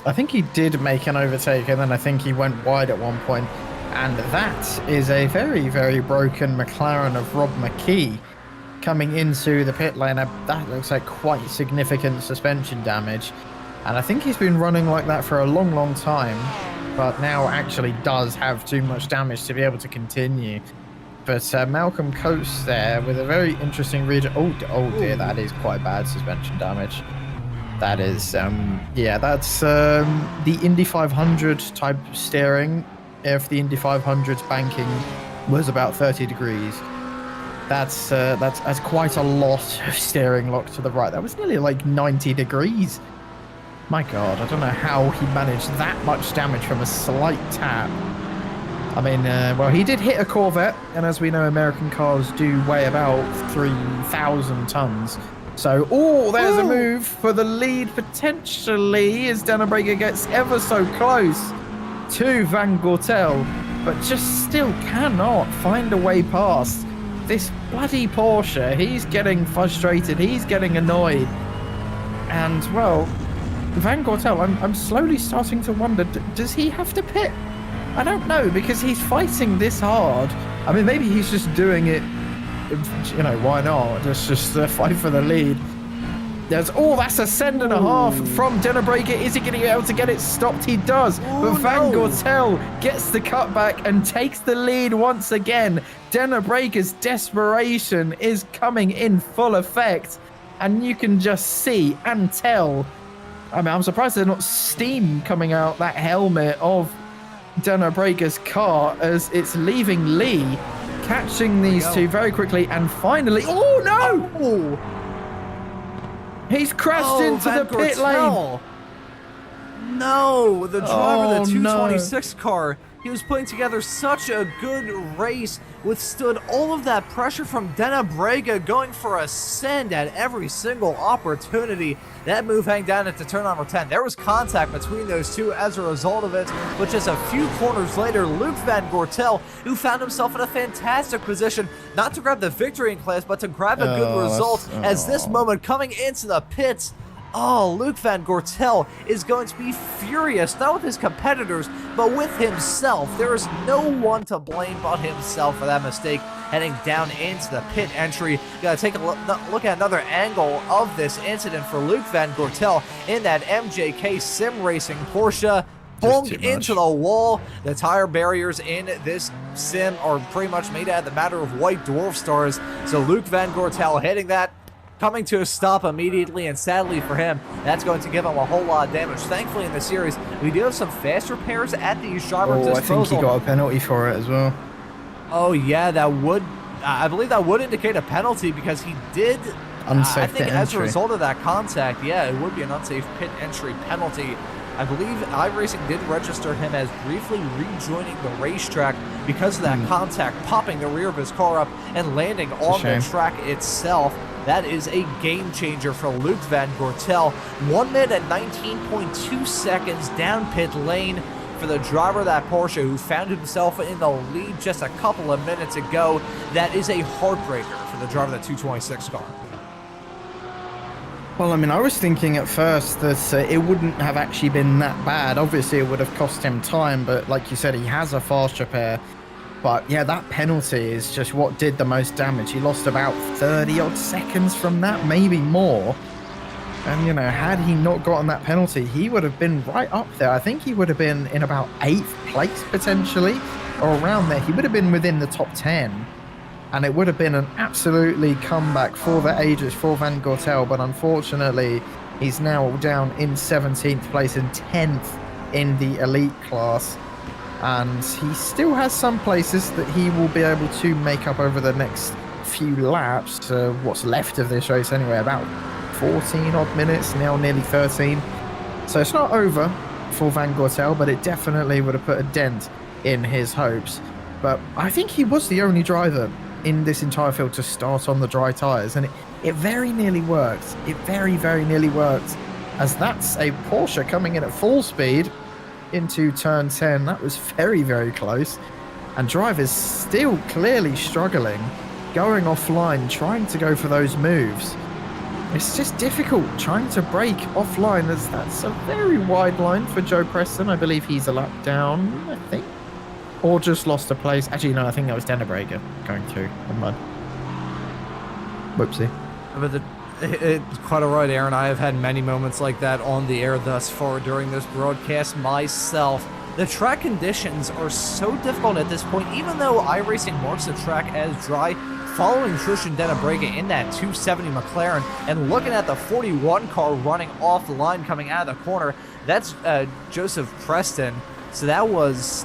I think he did make an overtake, and then I think he went wide at one point, and that is a very, very broken McLaren of Rob McKee coming into the pit lane. That looks like quite significant suspension damage, and I think he's been running like that for a long, long time, but now actually does have too much damage to be able to continue. But Malcolm Coates there with a very interesting region. Oh dear, that is quite bad suspension damage. That is, yeah, that's the Indy 500 type steering. If the Indy 500's banking was about 30 degrees, that's quite a lot of steering lock to the right. That was nearly like 90 degrees. My God, I don't know how he managed that much damage from a slight tap. I mean, well, he did hit a Corvette, and as we know, American cars do weigh about 3,000 tons. So, oh, there's a move for the lead, potentially, as Denner Brega gets ever so close to Van Gortel, but just still cannot find a way past this bloody Porsche. He's getting frustrated, he's getting annoyed, and, well, Van Gortel, I'm slowly starting to wonder, does he have to pit? I don't know, because he's fighting this hard. I mean, maybe he's just doing it, you know, why not? Just fight for the lead. That's a send and a half from Denner Brega. Is he going to be able to get it stopped? He does, but Van Gortel gets the cutback and takes the lead once again. Denner Brega's desperation is coming in full effect, and you can just see and tell. I mean, I'm surprised there's not steam coming out that helmet of Denner Brega's car as it's leaving Lee, catching these two very quickly, and finally, oh no! He's crashed into the pit lane. No, the driver of the 226 car. He was putting together such a good race, withstood all of that pressure from Denner Brega, going for a send at every single opportunity. That move hang down into turn number 10. There was contact between those two as a result of it, but just a few corners later, Luke Van Gortel, who found himself in a fantastic position, not to grab the victory in class, but to grab a good result, as this moment coming into the pits, Oh, Luke Van Gortel is going to be furious, not with his competitors, but with himself. There is no one to blame but himself for that mistake heading down into the pit entry. Gotta take a look at another angle of this incident for Luke Van Gortel in that MJK Sim Racing Porsche. Bonged into the wall. The tire barriers in this sim are pretty much made out of the matter of white dwarf stars. So Luke Van Gortel hitting that, coming to a stop immediately, and sadly for him, that's going to give him a whole lot of damage. Thankfully in the series, we do have some fast repairs at the drivers' disposal. I think he got a penalty for it as well. Oh yeah, that would, I believe that would indicate a penalty because he did, I think as a result of that contact, yeah, it would be an unsafe pit entry penalty. I believe iRacing did register him as briefly rejoining the racetrack because of that contact, popping the rear of his car up and landing on the track itself. That is a game changer for Luke Van Gortel. 1 minute and 19.2 seconds down pit lane for the driver of that Porsche who found himself in the lead just a couple of minutes ago. That is a heartbreaker for the driver of the 226 car. Well, I mean, I was thinking at first that it wouldn't have actually been that bad. Obviously, it would have cost him time, but like you said, he has a fast repair. But yeah, that penalty is just what did the most damage. He lost about 30-odd seconds from that, maybe more. And, you know, had he not gotten that penalty, he would have been right up there. I think he would have been in about 8th place, potentially, or around there. He would have been within the top 10. And it would have been an absolutely comeback for the ages for Van Gortel, but unfortunately, he's now down in 17th place and 10th in the elite class. And he still has some places that he will be able to make up over the next few laps. What's left of this race anyway, about 14 odd minutes, now nearly 13. So it's not over for Van Gortel, but it definitely would have put a dent in his hopes. But I think he was the only driver in this entire field to start on the dry tyres, and it very nearly worked. It very, very nearly worked, as that's a Porsche coming in at full speed into turn 10. That was very, very close, and drivers still clearly struggling, going offline, trying to go for those moves. It's just difficult trying to brake offline, as that's a very wide line for Joe Preston. I believe he's a lap down, I think. Or just lost a place. Actually, no, I think that was Denner Breaker going through on mud. Whoopsie. But it's quite all right, Aaron. I have had many moments like that on the air thus far during this broadcast myself. The track conditions are so difficult at this point, even though iRacing marks the track as dry, following Tristan Denner Breaker in that 270 McLaren, and looking at the 41 car running off the line coming out of the corner. That's Joseph Preston. So that was...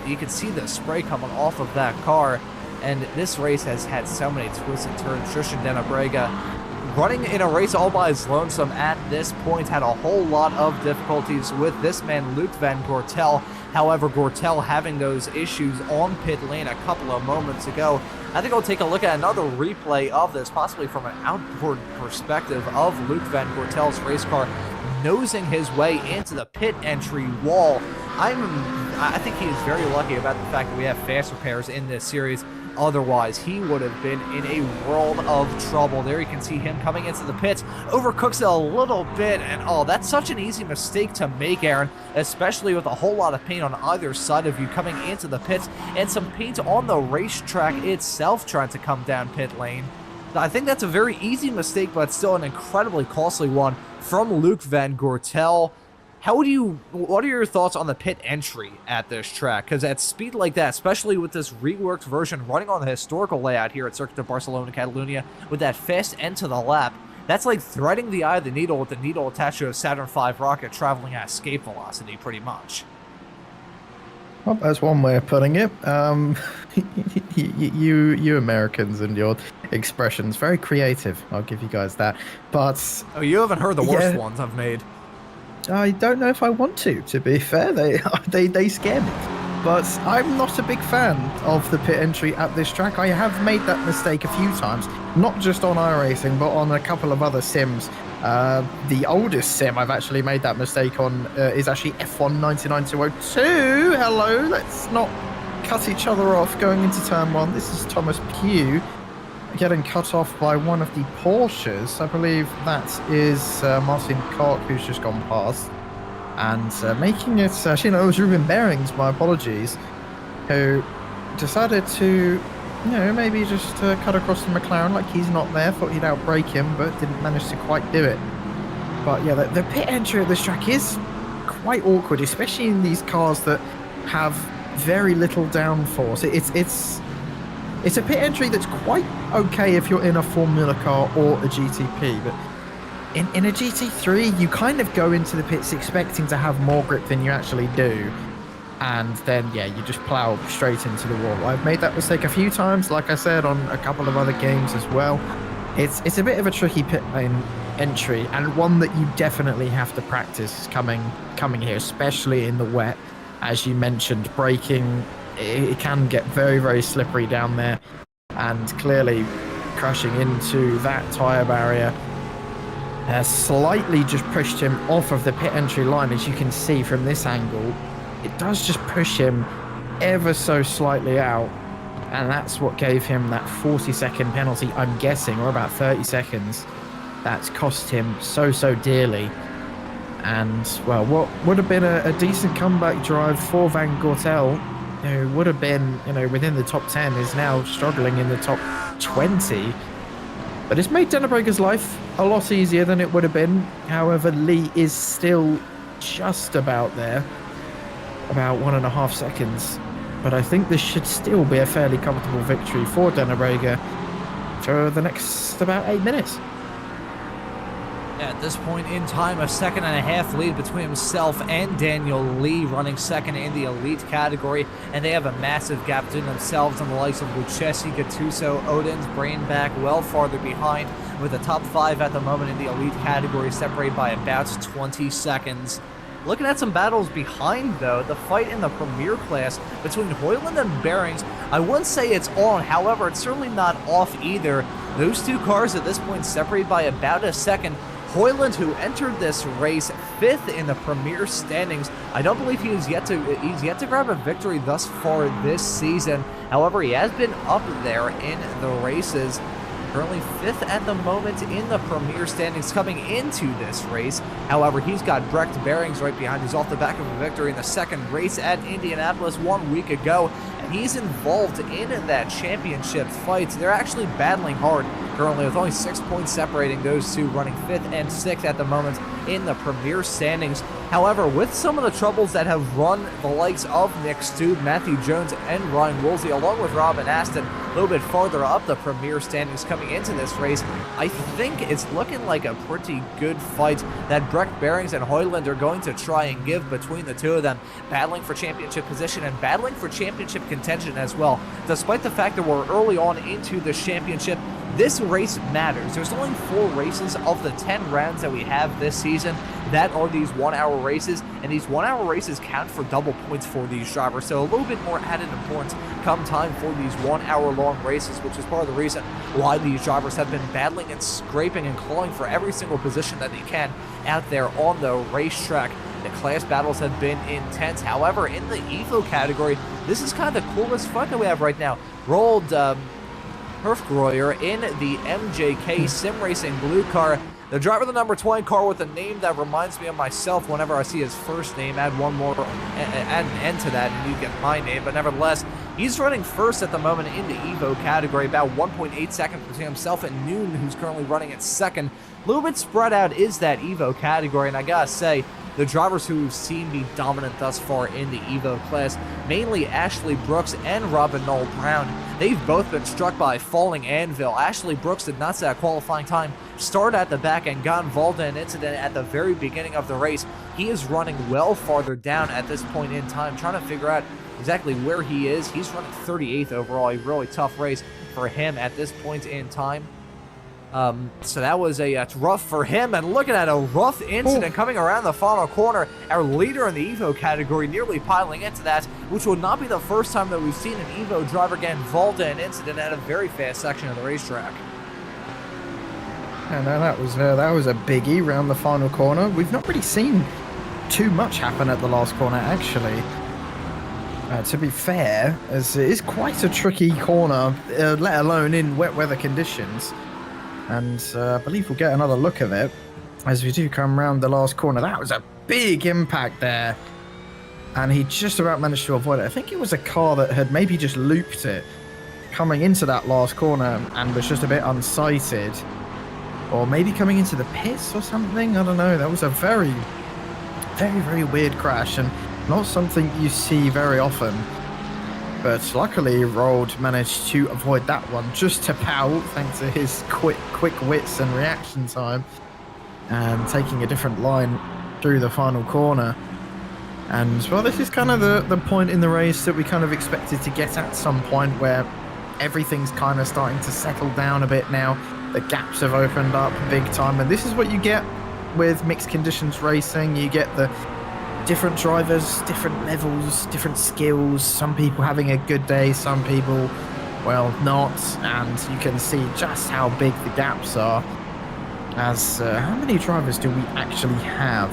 You can see the spray coming off of that car, and this race has had so many twists and turns. Tristan Denner Breaker running in a race all by his lonesome at this point, had a whole lot of difficulties with this man, Luke Van Gortel. However, Gortel having those issues on pit lane a couple of moments ago. I think I'll take a look at another replay of this, possibly from an outboard perspective of Luke Van Gortel's race car nosing his way into the pit entry wall. I think he is very lucky about the fact that we have fast repairs in this series. Otherwise, he would have been in a world of trouble. There you can see him coming into the pits, overcooks it a little bit, and oh, that's such an easy mistake to make, Aaron, especially with a whole lot of paint on either side of you coming into the pits, and some paint on the racetrack itself trying to come down pit lane. I think that's a very easy mistake, but still an incredibly costly one from Luke Van Gortel. What are your thoughts on the pit entry at this track? Because at speed like that, especially with this reworked version running on the historical layout here at Circuit de Barcelona, Catalunya, with that fast end to the lap, that's like threading the eye of the needle with the needle attached to a Saturn V rocket traveling at escape velocity, pretty much. Well, that's one way of putting it. You Americans and your expressions, very creative. I'll give you guys that. But oh, you haven't heard the worst ones I've made. I don't know if I want to be fair. They scare me. But I'm not a big fan of the pit entry at this track. I have made that mistake a few times, not just on iRacing, but on a couple of other sims. The oldest sim I've actually made that mistake on is actually F1 99202. Hello, let's not cut each other off going into turn 1. This is Thomas Pugh. getting cut off by one of the Porsches. I believe that is Martin Koch, who's just gone past. And making it, actually, no, it was Ruben Behrings, my apologies, who decided to, maybe just cut across the McLaren like he's not there. Thought he'd outbrake him, but didn't manage to quite do it. But yeah, the pit entry at this track is quite awkward, especially in these cars that have very little downforce. It's a pit entry that's quite okay if you're in a Formula car or a GTP, but in a GT3, you kind of go into the pits expecting to have more grip than you actually do. And then, yeah, you just plow straight into the wall. I've made that mistake a few times, like I said, on a couple of other games as well. It's a bit of a tricky pit lane entry, and one that you definitely have to practice coming here, especially in the wet. As you mentioned, braking, it can get very, very slippery down there, and clearly crashing into that tyre barrier slightly just pushed him off of the pit entry line. As you can see from this angle, it does just push him ever so slightly out, and that's what gave him that 40-second penalty, I'm guessing, or about 30 seconds. That's cost him so dearly. And, well, what would have been a decent comeback drive for Van Gortel, who would have been, within the top 10, is now struggling in the top 20. But it's made Dennebrugger's life a lot easier than it would have been. However, Lee is still just about there, about 1.5 seconds. But I think this should still be a fairly comfortable victory for Dennebrugger for the next about 8 minutes. At this point in time, a 1.5 second lead between himself and Daniel Lee, running second in the elite category, and they have a massive gap between themselves and the likes of Lucchesi, Gattuso, Odin's, Brainback well farther behind, with the top 5 at the moment in the elite category separated by about 20 seconds. Looking at some battles behind, though, the fight in the Premier class between Hoyland and Behrings, I wouldn't say it's on, however, it's certainly not off either. Those two cars at this point separated by about a second. Hoyland, who entered this race 5th in the Premier standings, I don't believe he's yet to grab a victory thus far this season. However, he has been up there in the races. Currently 5th at the moment in the Premier standings coming into this race. However, he's got Brecht Behrings right behind, who's off the back of a victory in the second race at Indianapolis 1 week ago. And he's involved in that championship fight. They're actually battling hard currently, with only 6 points separating those two, running 5th and 6th at the moment in the Premier standings. However, with some of the troubles that have run the likes of Nick Stube, Matthew Jones, and Ryan Woolsey, along with Robin Aston, a little bit farther up the Premier standings coming into this race, I think it's looking like a pretty good fight that Brecht Behrings and Hoyland are going to try and give between the two of them, battling for championship position and battling for championship contention as well. Despite the fact that we're early on into the championship, this race matters. There's only 4 races of the 10 rounds that we have this season that are these 1-hour races, and these 1-hour races count for double points for these drivers, so a little bit more added importance come time for these 1-hour long races, which is part of the reason why these drivers have been battling and scraping and clawing for every single position that they can out there on the racetrack. The class battles have been intense. However, in the EVO category, this is kind of the coolest fight that we have right now. Rolled Herfgroyer in the MJK Sim Racing blue car. The driver of the number 20 car with a name that reminds me of myself whenever I see his first name. Add one more, add an N to that, and you get my name. But nevertheless, he's running first at the moment in the EVO category, about 1.8 seconds between himself and Noon, who's currently running at second. A little bit spread out is that EVO category, and I gotta say, the drivers who've seen me dominant thus far in the EVO class, mainly Ashley Brooks and Robin Noel Brown, they've both been struck by a falling anvil. Ashley Brooks did not see a qualifying time start at the back and got involved in an incident at the very beginning of the race. He is running well farther down at this point in time, trying to figure out exactly where he is. He's running 38th overall, a really tough race for him at this point in time. So that was a rough for him, and looking at a rough incident coming around the final corner. Our leader in the EVO category nearly piling into that, which will not be the first time that we've seen an EVO driver get involved in an incident at a very fast section of the racetrack. And that was a biggie round the final corner. We've not really seen too much happen at the last corner, actually. To be fair, as it is quite a tricky corner, let alone in wet weather conditions. And I believe we'll get another look at it as we do come round the last corner. That was a big impact there. And he just about managed to avoid it. I think it was a car that had maybe just looped it coming into that last corner and was just a bit unsighted. Or maybe coming into the pits or something. I don't know. That was a very, very weird crash and not something you see very often. But luckily, Rold managed to avoid that one just to pout thanks to his quick wits and reaction time. And taking a different line through the final corner. And, well, this is kind of the point in the race that we kind of expected to get at some point where everything's kind of starting to settle down a bit now. The gaps have opened up big time. And this is what you get with mixed conditions racing. You get the different drivers, different levels, different skills. Some people having a good day, some people, well, not. And you can see just how big the gaps are. As how many drivers do we actually have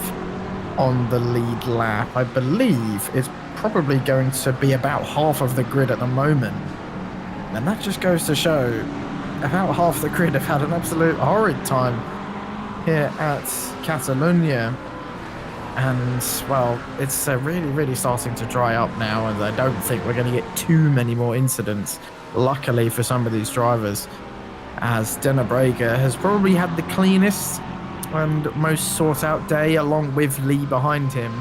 on the lead lap? I believe it's probably going to be about half of the grid at the moment. And that just goes to show about half the grid have had an absolute horrid time here at Catalonia. And, well, it's really starting to dry up now, and I don't think we're going to get too many more incidents, luckily for some of these drivers, as Denner Brager has probably had the cleanest and most sought-out day, along with Lee behind him.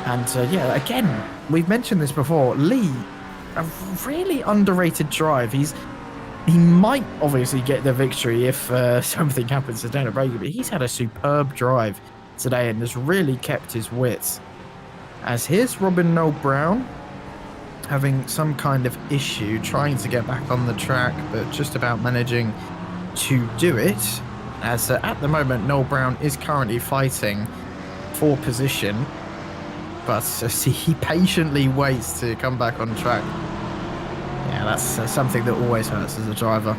And, yeah, again, we've mentioned this before, Lee, a really underrated drive. He might obviously get the victory if something happens to Denner Brager, but he's had a superb drive today and has really kept his wits. As here's Robin Noel Brown having some kind of issue trying to get back on the track, but just about managing to do it, as at the moment Noel Brown is currently fighting for position, but he patiently waits to come back on track. Yeah, that's something that always hurts as a driver.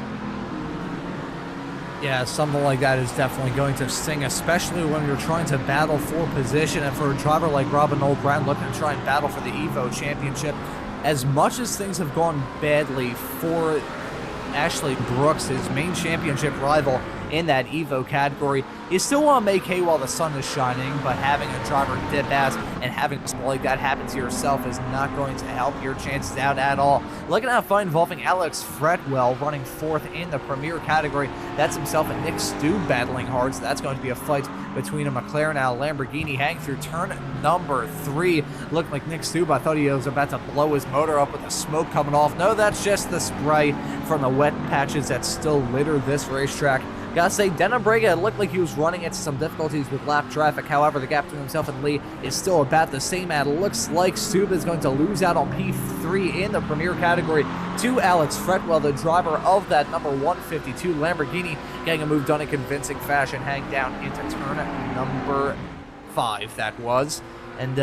Yeah, something like that is definitely going to sting, especially when you're trying to battle for position. And for a driver like Robin Noel Brown looking to try and battle for the Evo Championship, as much as things have gone badly for Ashley Brooks, his main championship rival in that Evo category, you still want to make hay while the sun is shining, but having a driver dip ass and having something like that happen to yourself is not going to help your chances out at all. Looking at a fight involving Alex Fretwell running fourth in the Premier category. That's himself and Nick Stu battling hard, so that's going to be a fight between a McLaren and a Lamborghini heading through turn number 3. Looked like Nick Stu, I thought he was about to blow his motor up with the smoke coming off. No, that's just the spray from the wet patches that still litter this racetrack. Gotta say, Denner Brager looked like he was running into some difficulties with lap traffic. However, the gap between himself and Lee is still about the same. And it looks like Stuba is going to lose out on P3 in the Premier category to Alex Fretwell, the driver of that number 152 Lamborghini, getting a move done in convincing fashion, hang down into turn number 5, that was. And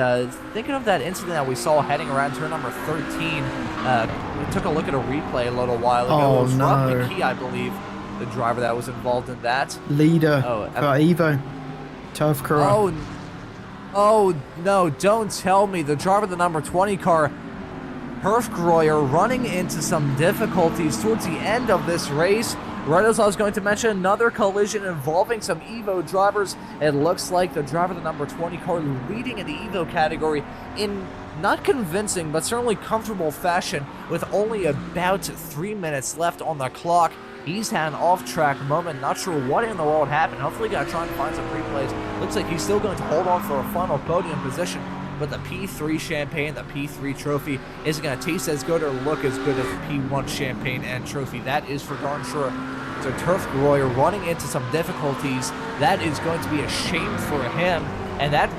thinking of that incident that we saw heading around turn number 13, we took a look at a replay a little while ago. Oh, it was no. Rob McKee, I believe, the driver that was involved in that. Leader for Evo, Tove Kura. Oh, no, don't tell me. The driver of the number 20 car, Herfgroyer, running into some difficulties towards the end of this race. Right as I was going to mention, another collision involving some Evo drivers. It looks like the driver of the number 20 car leading in the Evo category in not convincing, but certainly comfortable fashion with only about 3 minutes left on the clock. He's had an off-track moment, not sure what in the world happened. Hopefully going to try and find some replays. Looks like he's still going to hold on for a final podium position, but the P3 champagne, the P3 trophy, isn't going to taste as good or look as good as the P1 champagne and trophy. That is for darn sure. So Herfgroyer running into some difficulties. That is going to be a shame for him, and that,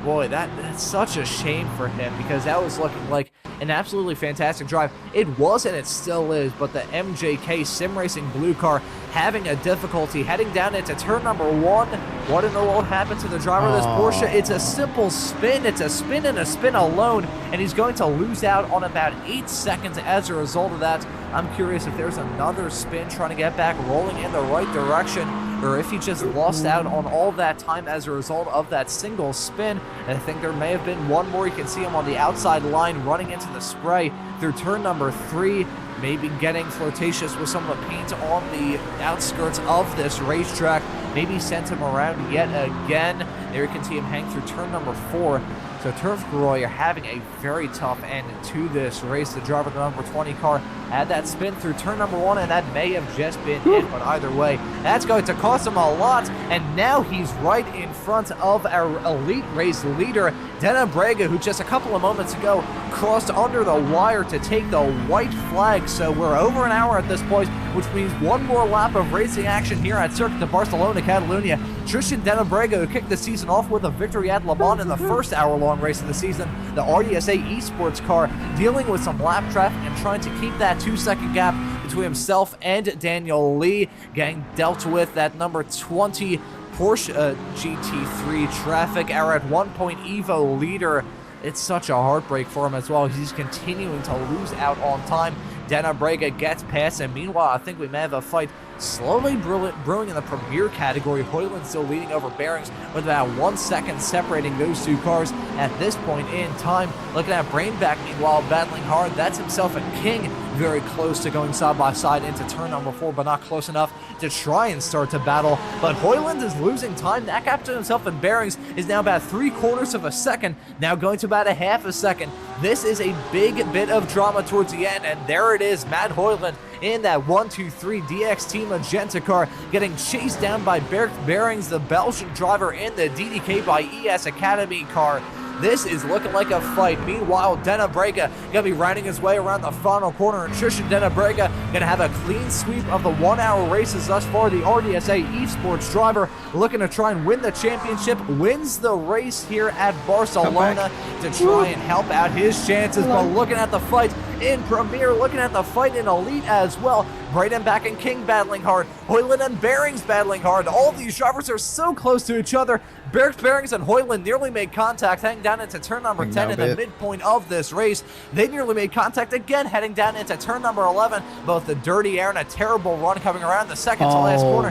boy, that's such a shame for him, because that was looking like an absolutely fantastic drive. It was and it still is, but the MJK Sim Racing blue car having a difficulty heading down into turn number 1. What in the world happened to the driver of this Porsche? It's a simple spin. It's a spin and a spin alone, and he's going to lose out on about 8 seconds as a result of that. I'm curious if there's another spin trying to get back rolling in the right direction, or if he just lost out on all that time as a result of that single spin. And I think there may have been one more. You can see him on the outside line running into the spray through turn number 3, maybe getting flirtatious with some of the paint on the outskirts of this racetrack. Maybe sent him around yet again. There you can see him hang through turn number 4. So Turf Roy are having a very tough end to this race. The driver of the number 20 car had that spin through turn number 1, and that may have just been it, but either way, that's going to cost him a lot, and now he's right in front of our elite race leader, Dena Brega, who just a couple of moments ago crossed under the wire to take the white flag. So we're over an hour at this point, which means one more lap of racing action here at Circuit de Barcelona, Catalunya. Tristan Dena Brega, who kicked the season off with a victory at Le Mans in the first hour-long race of the season. The RDSA esports car dealing with some lap traffic and trying to keep that 2-second gap between himself and Daniel Lee, getting dealt with that number 20 Porsche GT3 traffic. Our at 1 point Evo leader. It's such a heartbreak for him as well. He's continuing to lose out on time. Dena Brega gets past him. Meanwhile, I think we may have a fight slowly brewing in the Premier category. Hoyland still leading over Bearings with about 1 second separating those two cars at this point in time. Looking at Brainback, meanwhile, battling hard. That's himself a King, very close to going side by side into turn number 4, but not close enough to try and start to battle. But Hoyland is losing time. That gap to himself and Bearings is now about 3/4 of a second, now going to about a half a second. This is a big bit of drama towards the end, and there it is, Matt Hoyland in that 1-2-3 DXT Magenta car, getting chased down by Bert Bearings, the Belgian driver in the DDK by ES Academy car. This is looking like a fight. Meanwhile, Dena Brega gonna be riding his way around the final corner, and Tristan Dena Brega gonna have a clean sweep of the 1 hour races thus far. The RDSA esports driver looking to try and win the championship, wins the race here at Barcelona to try and help out his chances. But looking at the fight in Premier, looking at the fight in Elite as well. Bradenback and King battling hard. Hoyland and Bearings battling hard. All of these drivers are so close to each other. Bearings and Hoyland nearly made contact heading down into turn number 10 in the midpoint of this race. They nearly made contact again heading down into turn number 11. Both the dirty air and a terrible run coming around the second to last corner.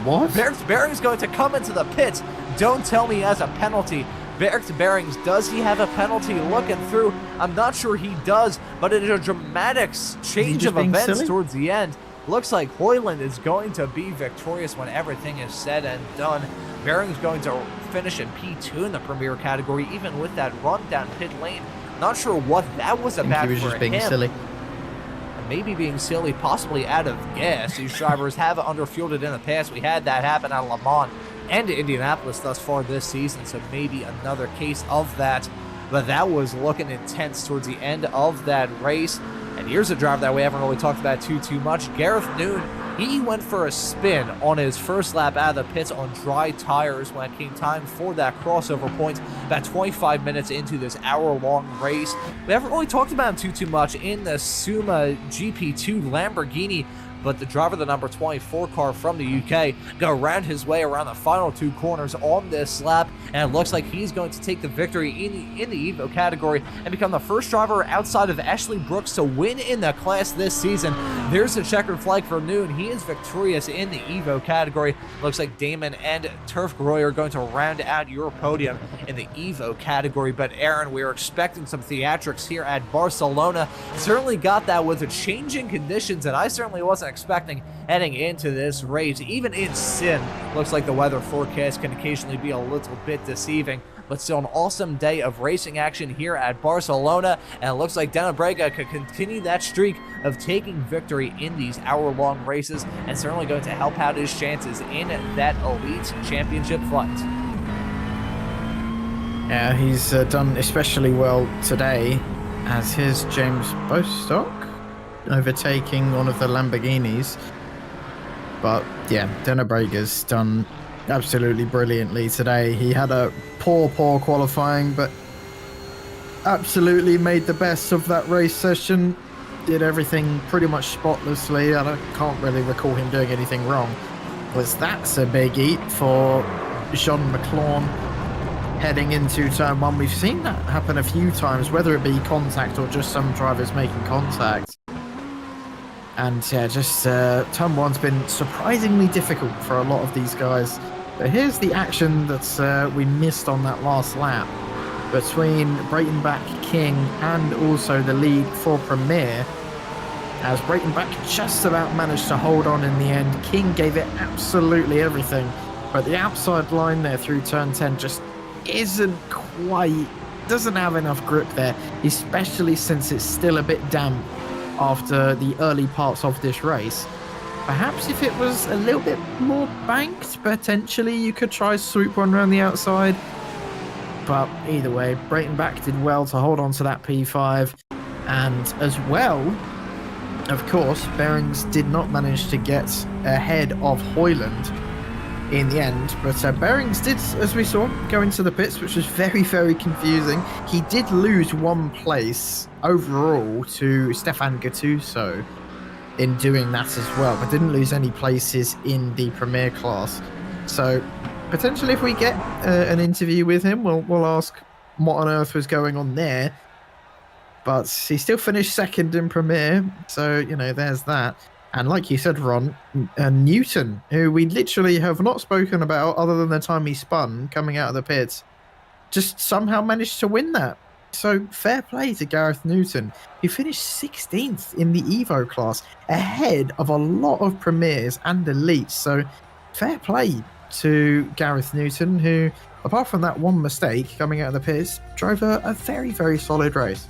Bearings going to come into the pits. Don't tell me as a penalty. Bearings, does he have a penalty looking through? I'm not sure he does, but it is a dramatic change of events towards the end. Looks like Hoyland is going to be victorious when everything is said and done. Bearings going to finish in P2 in the Premier category, even with that run down pit lane. Not sure what that was about for him. He was just being silly. Maybe being silly, possibly out of gas. These drivers have underfueled in the past. We had that happen at Le Mans and Indianapolis thus far this season, so maybe another case of that. But that was looking intense towards the end of that race. And here's a driver that we haven't really talked about too much. Gareth Noon, he went for a spin on his first lap out of the pits on dry tires when it came time for that crossover point about 25 minutes into this hour-long race. We haven't really talked about him too much in the Suma GP2 Lamborghini, but the driver of the number 24 car from the UK go round his way around the final 2 corners on this lap, and it looks like he's going to take the victory in the Evo category and become the first driver outside of Ashley Brooks to win in the class this season. There's the checkered flag for Noon. He is victorious in the Evo category. Looks like Damon and Turf Roy are going to round out your podium in the Evo category. But Aaron, we are expecting some theatrics here at Barcelona. Certainly got that with the changing conditions, and I certainly wasn't expecting heading into this race. Even in sim, looks like the weather forecast can occasionally be a little bit deceiving, but still an awesome day of racing action here at Barcelona, and it looks like Dena Brega could continue that streak of taking victory in these hour-long races, and certainly going to help out his chances in that elite championship fight. Yeah, he's done especially well today as his James Bostock overtaking one of the Lamborghinis. But yeah, Dena Brega's done absolutely brilliantly today. He had a poor qualifying, but absolutely made the best of that race session. Did everything pretty much spotlessly. Can't really recall him doing anything wrong. That's a big eat for Jean McLaughlin heading into turn 1. We've seen that happen a few times, whether it be contact or just some drivers making contact. And yeah, just turn 1's been surprisingly difficult for a lot of these guys. But here's the action that we missed on that last lap between Breitenbach, King, and also the lead for Premier. As Breitenbach just about managed to hold on in the end. King gave it absolutely everything, but the outside line there through turn 10 just doesn't have enough grip there, especially since it's still a bit damp after the early parts of this race. Perhaps if it was a little bit more banked, potentially you could try swoop one around the outside. But either way, Breitenbach did well to hold on to that P5. And as well, of course, Behrings did not manage to get ahead of Hoyland in the end. But Behrings did, as we saw, go into the pits, which was very, very confusing. He did lose 1 place overall to Stefan Gattuso in doing that as well, but didn't lose any places in the Premier class. So potentially if we get an interview with him, we'll ask what on earth was going on there. But he still finished 2nd in Premier, so, you know, there's that. And like you said, Ron, Newton, who we literally have not spoken about other than the time he spun coming out of the pits, just somehow managed to win that. So fair play to Gareth Newton, who finished 16th in the Evo class, ahead of a lot of Premiers and Elites. So fair play to Gareth Newton, who, apart from that one mistake coming out of the pits, drove a very, very solid race.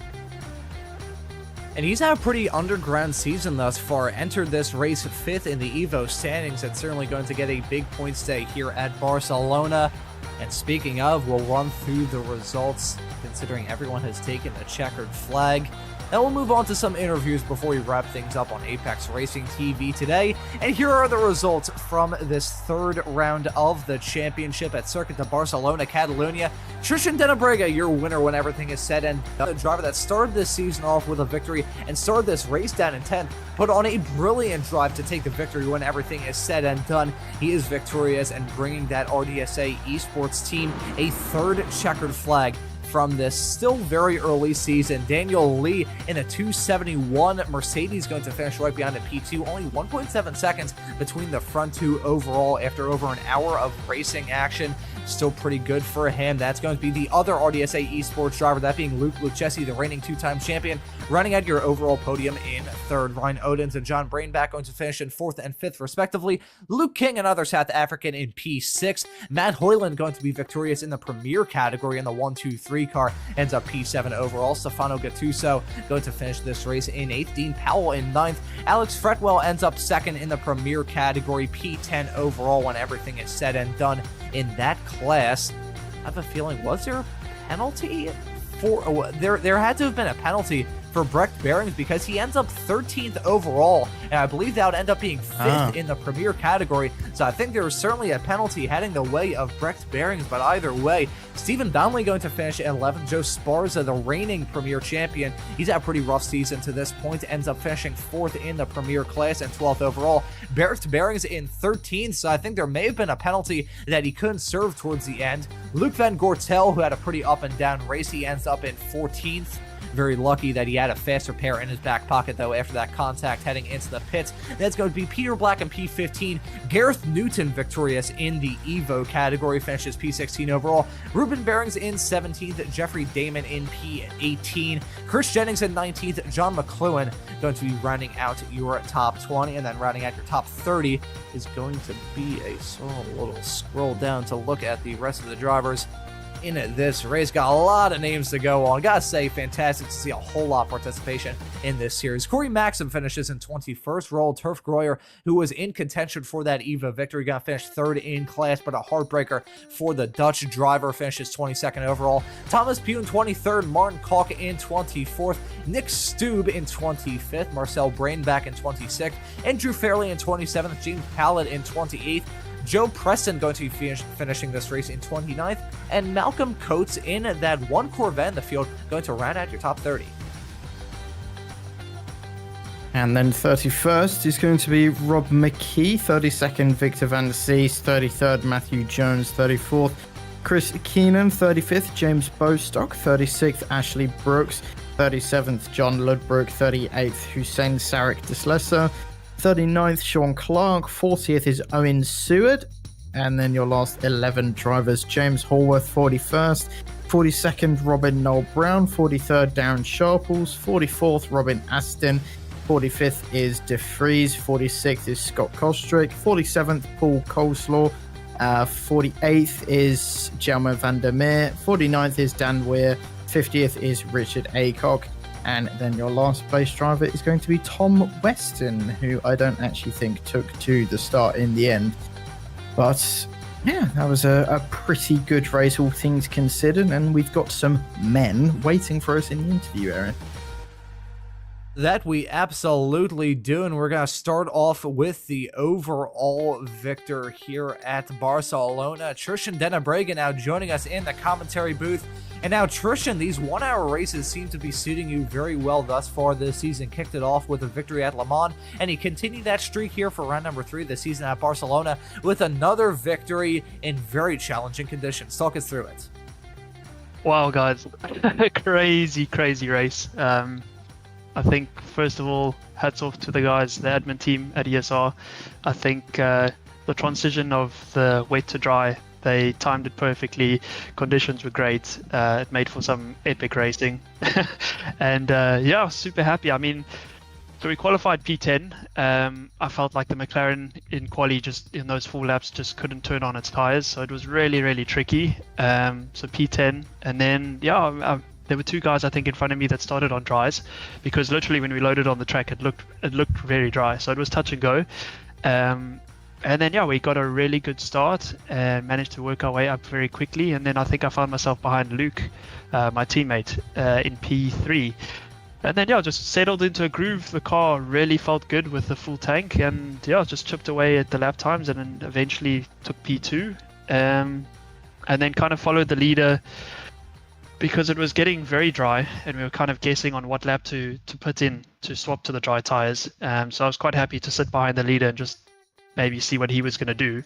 And he's had a pretty underground season thus far. Entered this race 5th in the Evo standings and certainly going to get a big points day here at Barcelona. And speaking of, we'll run through the results, considering everyone has taken a checkered flag. Then we'll move on to some interviews before we wrap things up on Apex Racing TV today. And here are the results from this 3rd round of the championship at Circuit de Barcelona, Catalonia. Tristan Denabrega, your winner when everything is said and done. The driver that started this season off with a victory and started this race down in 10th, put on a brilliant drive to take the victory when everything is said and done. He is victorious and bringing that RDSA esports team a 3rd checkered flag from this still very early season. Daniel Lee in a 271 Mercedes going to finish right behind the P2. Only 1.7 seconds between the front 2 overall after over an hour of racing action. Still pretty good for him. That's going to be the other RDSA esports driver, that being Luke Lucchesi, the reigning 2-time champion, running at your overall podium in 3rd. Ryan Odens and John Brainback going to finish in 4th and 5th respectively. Luke King, another South African, in P6. Matt Hoyland going to be victorious in the Premier category in the 1-2-3 car, ends up P7 overall. Stefano Gattuso going to finish this race in 8th. Dean Powell in 9th. Alex Fretwell ends up 2nd in the Premier category, P10 overall when everything is said and done in that class. I have a feeling, was there a penalty for there had to have been a penalty for Brecht Behrings because he ends up 13th overall, and I believe that would end up being 5th in the Premier category. So I think there was certainly a penalty heading the way of Brecht Behrings, but either way, Stephen Donnelly going to finish at 11th. Joe Sparza, the reigning Premier champion, he's had a pretty rough season to this point, ends up finishing 4th in the Premier class and 12th overall. Brecht Behrings in 13th, so I think there may have been a penalty that he couldn't serve towards the end. Luke Van Gortel, who had a pretty up and down race, he ends up in 14th. Very lucky that he had a faster pair in his back pocket, though, after that contact heading into the pits. That's going to be Peter Black in P15. Gareth Newton victorious in the Evo category, finishes P16 overall. Ruben Behrings in 17th. Jeffrey Damon in P18. Chris Jennings in 19th. John McLuhan going to be rounding out your top 20, and then rounding out your top 30 is going to be a little scroll down to look at the rest of the drivers in this race. Got a lot of names to go on. Gotta say, fantastic to see a whole lot of participation in this series. Corey Maxim finishes in 21st. Roald Turf Groyer, who was in contention for that EVA victory, got finished 3rd in class, but a heartbreaker for the Dutch driver, finishes 22nd overall. Thomas Pugh in 23rd. Martin Koch in 24th. Nick Stube in 25th. Marcel Brainback in 26th. Andrew Fairley in 27th. James Pallett in 28th. Joe Preston going to be finishing this race in 29th, and Malcolm Coates in that one Corvette in the field going to round out your top 30. And then 31st is going to be Rob McKee, 32nd Victor Van Cees, 33rd Matthew Jones, 34th Chris Keenan, 35th James Bostock, 36th Ashley Brooks, 37th John Ludbrook, 38th Hussein Sarek Deslesser, 39th Sean Clark, 40th is Owen Seward, and then your last 11 drivers: James Hallworth, 41st, 42nd Robin Noel Brown, 43rd Darren Sharples, 44th Robin Aston, 45th is De Vries, 46th is Scott Kostrick, 47th Paul Coleslaw, 48th is Jelmer van der Meer, 49th is Dan Weir, 50th is Richard Aycock, and then your last place driver is going to be Tom Weston, who I don't actually think took to the start in the end. But yeah, that was a pretty good race, all things considered, and we've got some men waiting for us in the interview, Aaron. That we absolutely do, and we're going to start off with the overall victor here at Barcelona. Tristan Dennebregen now joining us in the commentary booth. And now, Tristan, these one-hour races seem to be suiting you very well thus far this season. Kicked it off with a victory at Le Mans, and he continued that streak here for round number 3 this season at Barcelona with another victory in very challenging conditions. Talk us through it. Wow, guys. crazy race. I think, first of all, hats off to the guys, the admin team at ESR. I think the transition of the wet to dry, they timed it perfectly. Conditions were great. It made for some epic racing. And yeah, I was super happy. I mean, so we qualified P10. I felt like the McLaren in quali, just in those 4 laps, just couldn't turn on its tires. So it was really tricky. So P10. And then, yeah, there were 2 guys, I think, in front of me that started on dries, because literally when we loaded on the track, it looked very dry. So it was touch and go. And then, yeah, we got a really good start and managed to work our way up very quickly. And then I think I found myself behind Luke, my teammate, in P3. And then, yeah, just settled into a groove. The car really felt good with the full tank. And, yeah, just chipped away at the lap times and then eventually took P2. And then kind of followed the leader, because it was getting very dry and we were kind of guessing on what lap to put in to swap to the dry tires. So I was quite happy to sit behind the leader and just maybe see what he was going to do.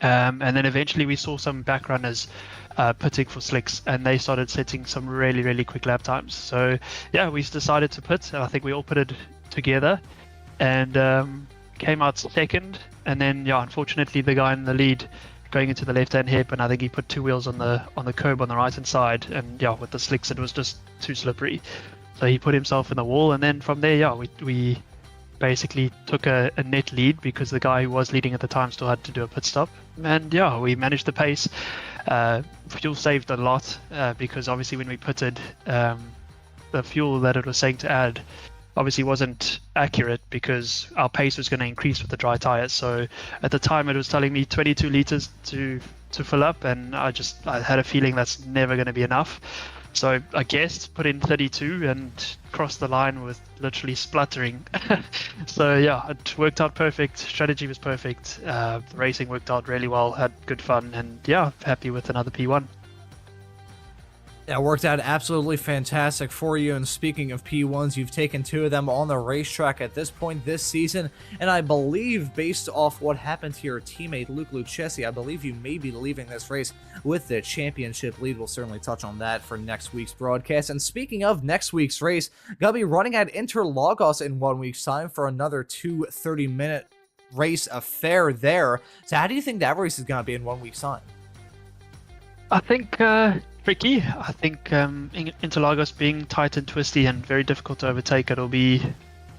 And then eventually we saw some back runners putting for slicks, and they started setting some really quick lap times. So yeah, we decided to put, and I think we all put it together and came out second. And then, yeah, unfortunately the guy in the lead going into the left-hand hip, and I think he put 2 wheels on the curb on the right-hand side, and yeah, with the slicks it was just too slippery, so he put himself in the wall. And then from there, yeah, we basically took a net lead, because the guy who was leading at the time still had to do a pit stop, and yeah, we managed the pace. Fuel saved a lot, because obviously when we pitted, the fuel that it was saying to add obviously wasn't accurate, because our pace was going to increase with the dry tires. So at the time it was telling me 22 liters to fill up, and I had a feeling that's never going to be enough. So I guessed put in 32 and crossed the line with literally spluttering. So yeah, it worked out perfect. Strategy was perfect. The racing worked out really well. Had good fun, and yeah, happy with another P1. That worked out absolutely fantastic for you, and speaking of P1s, you've taken 2 of them on the racetrack at this point this season, and I believe, based off what happened to your teammate Luke Lucchesi, I believe you may be leaving this race with the championship lead. We'll certainly touch on that for next week's broadcast. And speaking of next week's race, gonna be running at Interlagos in 1 week's time for another 2 30-minute race affair there. So how do you think that race is gonna be in 1 week's time? I think tricky. I think Interlagos being tight and twisty and very difficult to overtake, it'll be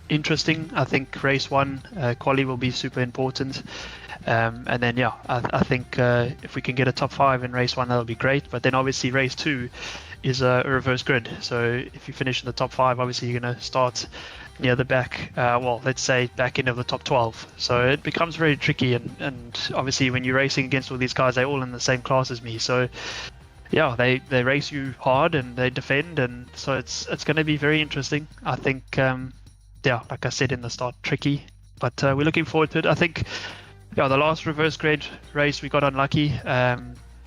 interesting. I think race 1 quali will be super important, and then yeah, I think if we can get a top 5 in race 1, that'll be great. But then obviously race 2 is a reverse grid, so if you finish in the top 5, obviously you're going to start near the back, well, let's say back end of the top 12. So it becomes very tricky, and obviously when you're racing against all these guys, they're all in the same class as me, so yeah, they race you hard and they defend, and so it's going to be very interesting. I think yeah, like I said in the start, tricky, but we're looking forward to it. I think Yeah, the last reverse grade race we got unlucky.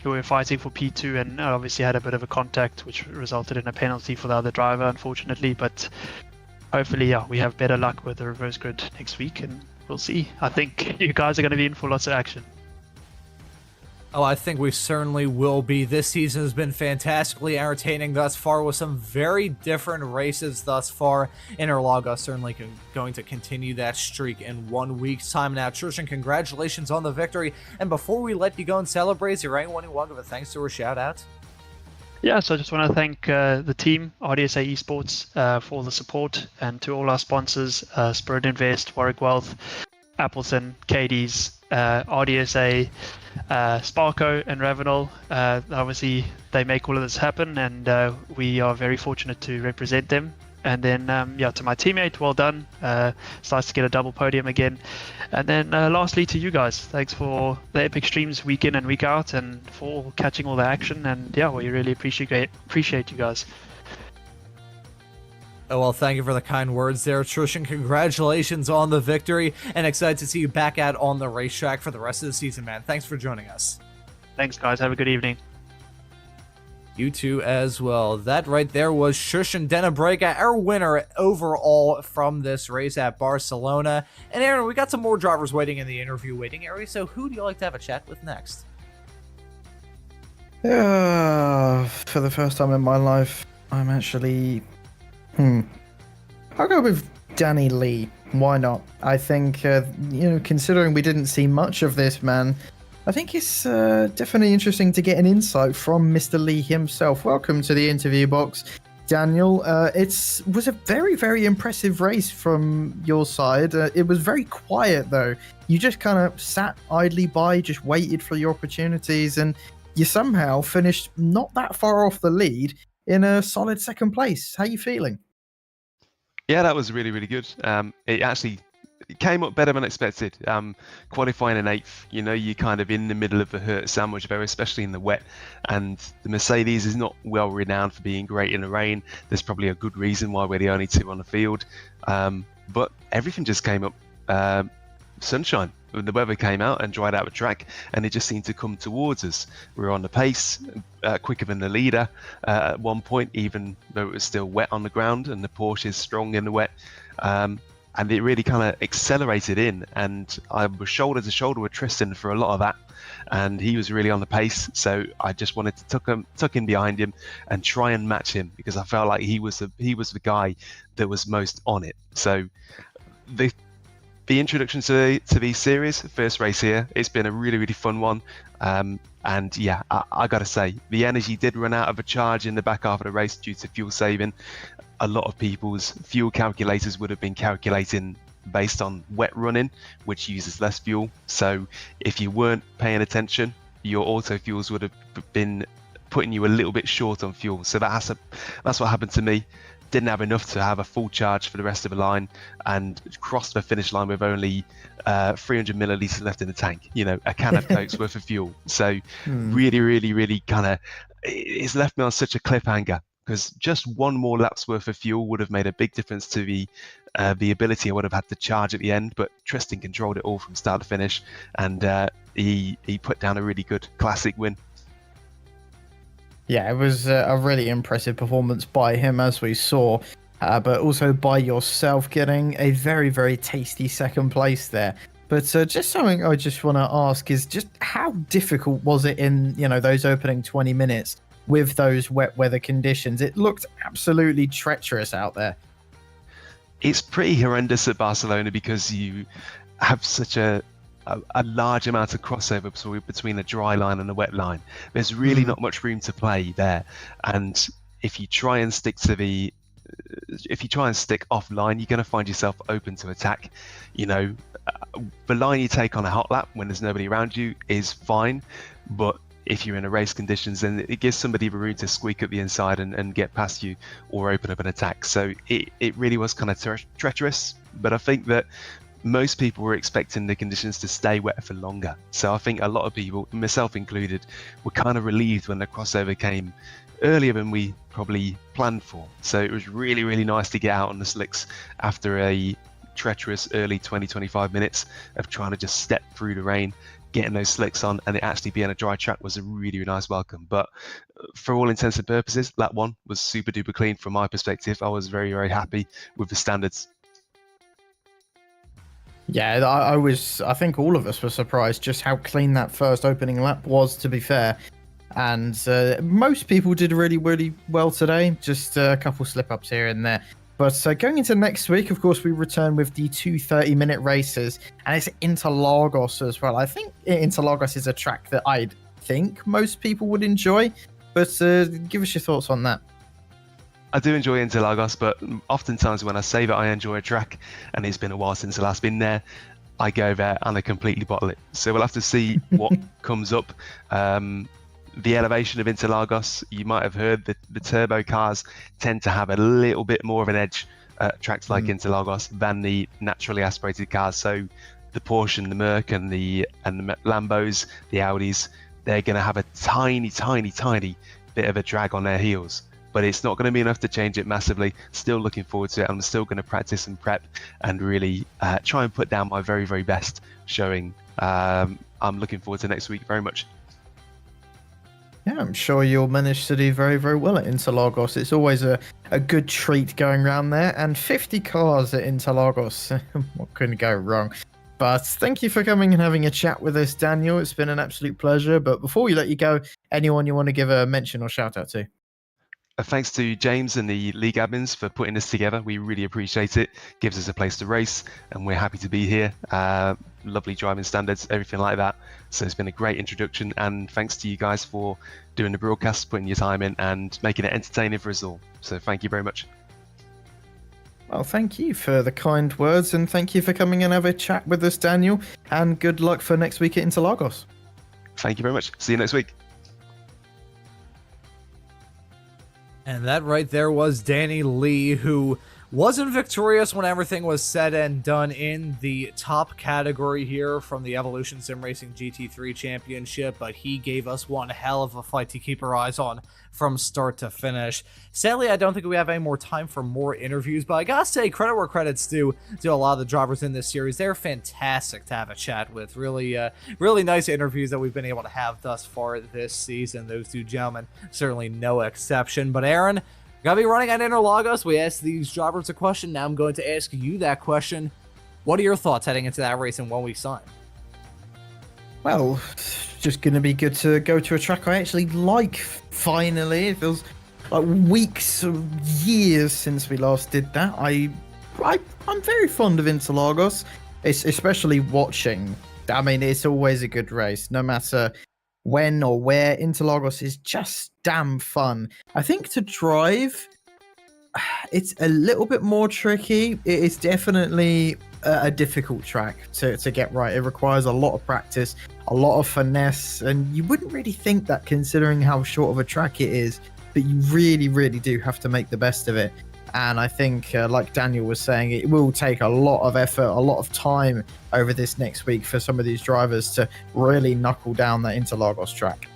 We were fighting for P2 and obviously had a bit of a contact, which resulted in a penalty for the other driver, unfortunately. But hopefully, yeah, we have better luck with the reverse grid next week, and we'll see. I think you guys are going to be in for lots of action. Oh, I think we certainly will be. This season has been fantastically entertaining thus far with some very different races thus far. Interlaga certainly going to continue that streak in 1 week's time. Now, Tristan, congratulations on the victory. And before we let you go and celebrate, is there anyone you want to give a thanks to or shout out? Yeah, so I just want to thank the team, RDSA Esports, for all the support, and to all our sponsors, Spirit Invest, Warwick Wealth, Appleton, Katie's, RDSA, Sparko and Ravenel. Obviously, they make all of this happen, and we are very fortunate to represent them. And then, to my teammate, well done. It's nice to get a double podium again. And then, lastly, to you guys, thanks for the epic streams week in and week out, and for catching all the action. And we really appreciate you guys. Oh, well, thank you for the kind words there, Trishan. Congratulations on the victory, and excited to see you back out on the racetrack for the rest of the season, man. Thanks for joining us. Thanks, guys. Have a good evening. You too as well. That right there was Trishan Denabrega, our winner overall from this race at Barcelona. And Aaron, we got some more drivers waiting in the interview waiting area, so who do you like to have a chat with next? For the first time in my life, I'm actually... I'll go with Danny Lee. Why not? I think, considering we didn't see much of this man, I think it's definitely interesting to get an insight from Mr. Lee himself. Welcome to the interview box, Daniel. It was a very, very impressive race from your side. It was very quiet, though. You just kind of sat idly by, just waited for your opportunities, and you somehow finished not that far off the lead in a solid second place. How are you feeling? Yeah, that was really, really good. It actually came up better than expected. Qualifying in 8th, you're kind of in the middle of a hurt sandwich there, especially in the wet. And the Mercedes is not well renowned for being great in the rain. There's probably a good reason why we're the only two on the field. But everything just came up sunshine. The weather came out and dried out the track, and it just seemed to come towards us. We were on the pace, quicker than the leader at one point, even though it was still wet on the ground, and the Porsche is strong in the wet. And it really kind of accelerated in, and I was shoulder to shoulder with Tristan for a lot of that, and he was really on the pace. So I just wanted to tuck in behind him and try and match him, because I felt like he was the guy that was most on it. So the introduction to the series, first race here, it's been a really, really fun one. And yeah, I gotta say, the energy did run out of a charge in the back half of the race due to fuel saving. A lot of people's fuel calculators would have been calculating based on wet running, which uses less fuel. So if you weren't paying attention, your auto fuels would have been putting you a little bit short on fuel. So that's what happened to me. Didn't have enough to have a full charge for the rest of the line, and crossed the finish line with only 300 millilitres left in the tank, a can of Coke's worth of fuel. So really, really, really kind of, it's left me on such a cliffhanger, because just one more lap's worth of fuel would have made a big difference to the ability I would have had to charge at the end. But Tristan controlled it all from start to finish, and he put down a really good classic win. Yeah, it was a really impressive performance by him, as we saw, but also by yourself getting a very, very tasty second place there. But just something I just want to ask is just how difficult was it in, those opening 20 minutes with those wet weather conditions? It looked absolutely treacherous out there. It's pretty horrendous at Barcelona, because you have such a large amount of crossover between a dry line and a wet line. There's really not much room to play there, and if you try and stick offline, you're going to find yourself open to attack. The line you take on a hot lap when there's nobody around you is fine, but if you're in a race conditions, then it gives somebody the room to squeak up the inside and get past you or open up an attack. So it really was kind of treacherous, but I think that most people were expecting the conditions to stay wet for longer. So I think a lot of people, myself included, were kind of relieved when the crossover came earlier than we probably planned for. So it was really, really nice to get out on the slicks after a treacherous early 20-25 minutes of trying to just step through the rain, getting those slicks on, and it actually being a dry track was a really, really nice welcome. But for all intents and purposes, lap 1 was super duper clean from my perspective. I was very, very happy with the standards. Yeah, I think all of us were surprised just how clean that first opening lap was, to be fair. And most people did really, really well today. Just a couple slip-ups here and there. But going into next week, of course, we return with the 2 30-minute races. And it's Interlagos as well. I think Interlagos is a track that I'd think most people would enjoy. But give us your thoughts on that. I do enjoy Interlagos, but oftentimes when I say that I enjoy a track, and it's been a while since I last been there, I go there and I completely bottle it. So we'll have to see what comes up. The elevation of Interlagos, you might have heard that the turbo cars tend to have a little bit more of an edge at tracks like Interlagos than the naturally aspirated cars. So the Porsche and the Merc and the Lambos, the Audis, they're going to have a tiny bit of a drag on their heels. But it's not going to be enough to change it massively. Still looking forward to it. I'm still going to practice and prep and really try and put down my very, very best showing. I'm looking forward to next week very much. Yeah, I'm sure you'll manage to do very, very well at Interlagos. It's always a good treat going around there. And 50 cars at Interlagos. What couldn't go wrong? But thank you for coming and having a chat with us, Daniel. It's been an absolute pleasure. But before we let you go, anyone you want to give a mention or shout out to? Thanks to James and the league admins for putting this together. We really appreciate it. Gives us a place to race, and we're happy to be here. Lovely driving standards, everything like that. So it's been a great introduction, and thanks to you guys for doing the broadcast, putting your time in, and making it entertaining for us all. So thank you very much. Well, thank you for the kind words, and thank you for coming and have a chat with us, Daniel. And good luck for next week at Interlagos. Thank you very much. See you next week. And that right there was Danny Lee, who wasn't victorious when everything was said and done in the top category here from the Evolution Sim Racing GT3 Championship, but he gave us one hell of a fight to keep our eyes on from start to finish. Sadly, I don't think we have any more time for more interviews, but I gotta say, credit where credit's due to a lot of the drivers in this series. They're fantastic to have a chat with. Really, really nice interviews that we've been able to have thus far this season. Those two gentlemen, certainly no exception. But Aaron, gonna be running at Interlagos. We asked these drivers a question. Now I'm going to ask you that question. What are your thoughts heading into that race in 1 week's time? Well, it's just going to be good to go to a track I actually like, finally. It feels like weeks or years since we last did that. I'm very fond of Interlagos, especially watching. I mean, it's always a good race, no matter when or where. Interlagos is just damn fun. I think to drive, it's a little bit more tricky. It is definitely a difficult track to get right. It requires a lot of practice, a lot of finesse, and you wouldn't really think that considering how short of a track it is, but you really, really do have to make the best of it. And I think, like Daniel was saying, it will take a lot of effort, a lot of time over this next week for some of these drivers to really knuckle down that Interlagos track.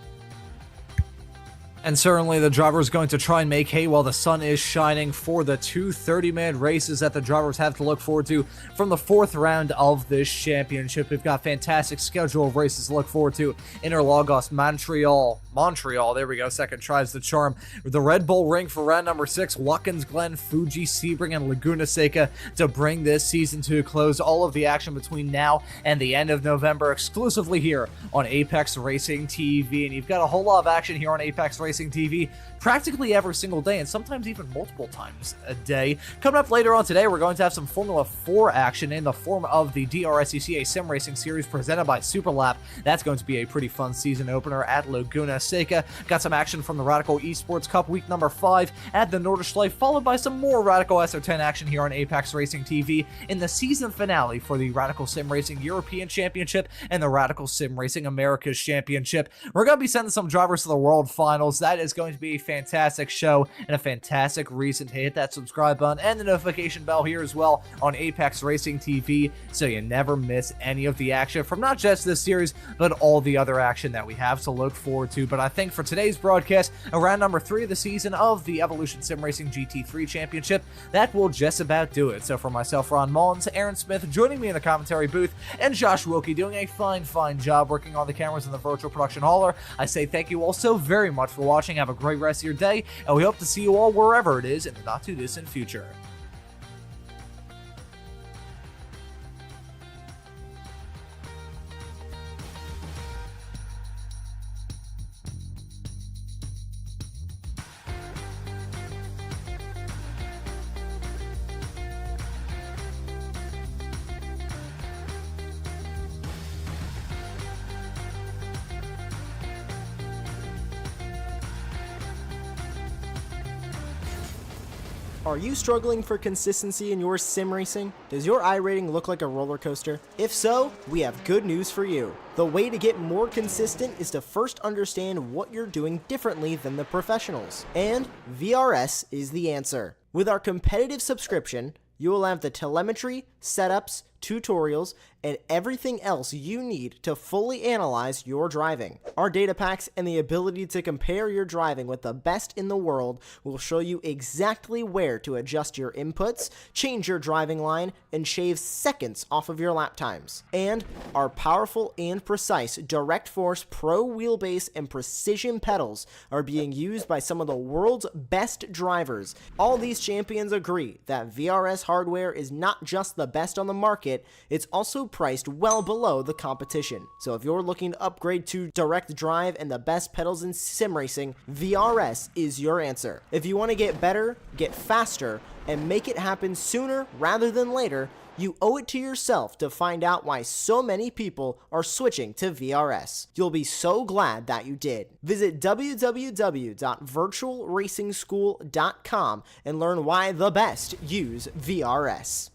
And certainly the driver's going to try and make hay while the sun is shining for the 2 30-minute races that the drivers have to look forward to from the 4th round of this championship. We've got fantastic schedule of races to look forward to. Interlagos, Montreal, there we go, second tries the charm. The Red Bull Ring for round number 6, Watkins Glen, Fuji, Sebring, and Laguna Seca to bring this season to a close. All of the action between now and the end of November exclusively here on Apex Racing TV. And you've got a whole lot of action here on Apex Racing TV practically every single day, and sometimes even multiple times a day. Coming up later on today, we're going to have some Formula 4 action in the form of the DRSCCA Sim Racing Series presented by Superlap. That's going to be a pretty fun season opener at Laguna Seca. Got some action from the Radical Esports Cup week number 5 at the Nordschleife, followed by some more Radical SO10 action here on Apex Racing TV in the season finale for the Radical Sim Racing European Championship and the Radical Sim Racing Americas Championship. We're going to be sending some drivers to the World Finals. that is going to be a fantastic show and a fantastic reason to hit that subscribe button and the notification bell here as well on Apex Racing TV, so you never miss any of the action from not just this series, but all the other action that we have to look forward to. But I think for today's broadcast, around number 3 of the season of the Evolution Sim Racing GT3 Championship, that will just about do it. So for myself, Ron Mullins, Aaron Smith joining me in the commentary booth, and Josh Wilkie doing a fine job working on the cameras in the virtual production hauler, I say thank you all so very much for watching. Have a great rest of your day, and we hope to see you all wherever it is in the not too distant future. Are you struggling for consistency in your sim racing? Does your iRating look like a roller coaster? If so, we have good news for you. The way to get more consistent is to first understand what you're doing differently than the professionals. And VRS is the answer. With our competitive subscription, you will have the telemetry, setups, tutorials, and everything else you need to fully analyze your driving. Our data packs and the ability to compare your driving with the best in the world will show you exactly where to adjust your inputs, change your driving line, and shave seconds off of your lap times. And our powerful and precise Direct Force Pro wheelbase and precision pedals are being used by some of the world's best drivers. All these champions agree that VRS hardware is not just the best on the market, it's also priced well below the competition. So if you're looking to upgrade to direct drive and the best pedals in sim racing, VRS is your answer. If you want to get better, get faster, and make it happen sooner rather than later, you owe it to yourself to find out why so many people are switching to VRS. You'll be so glad that you did. Visit www.virtualracingschool.com and learn why the best use VRS.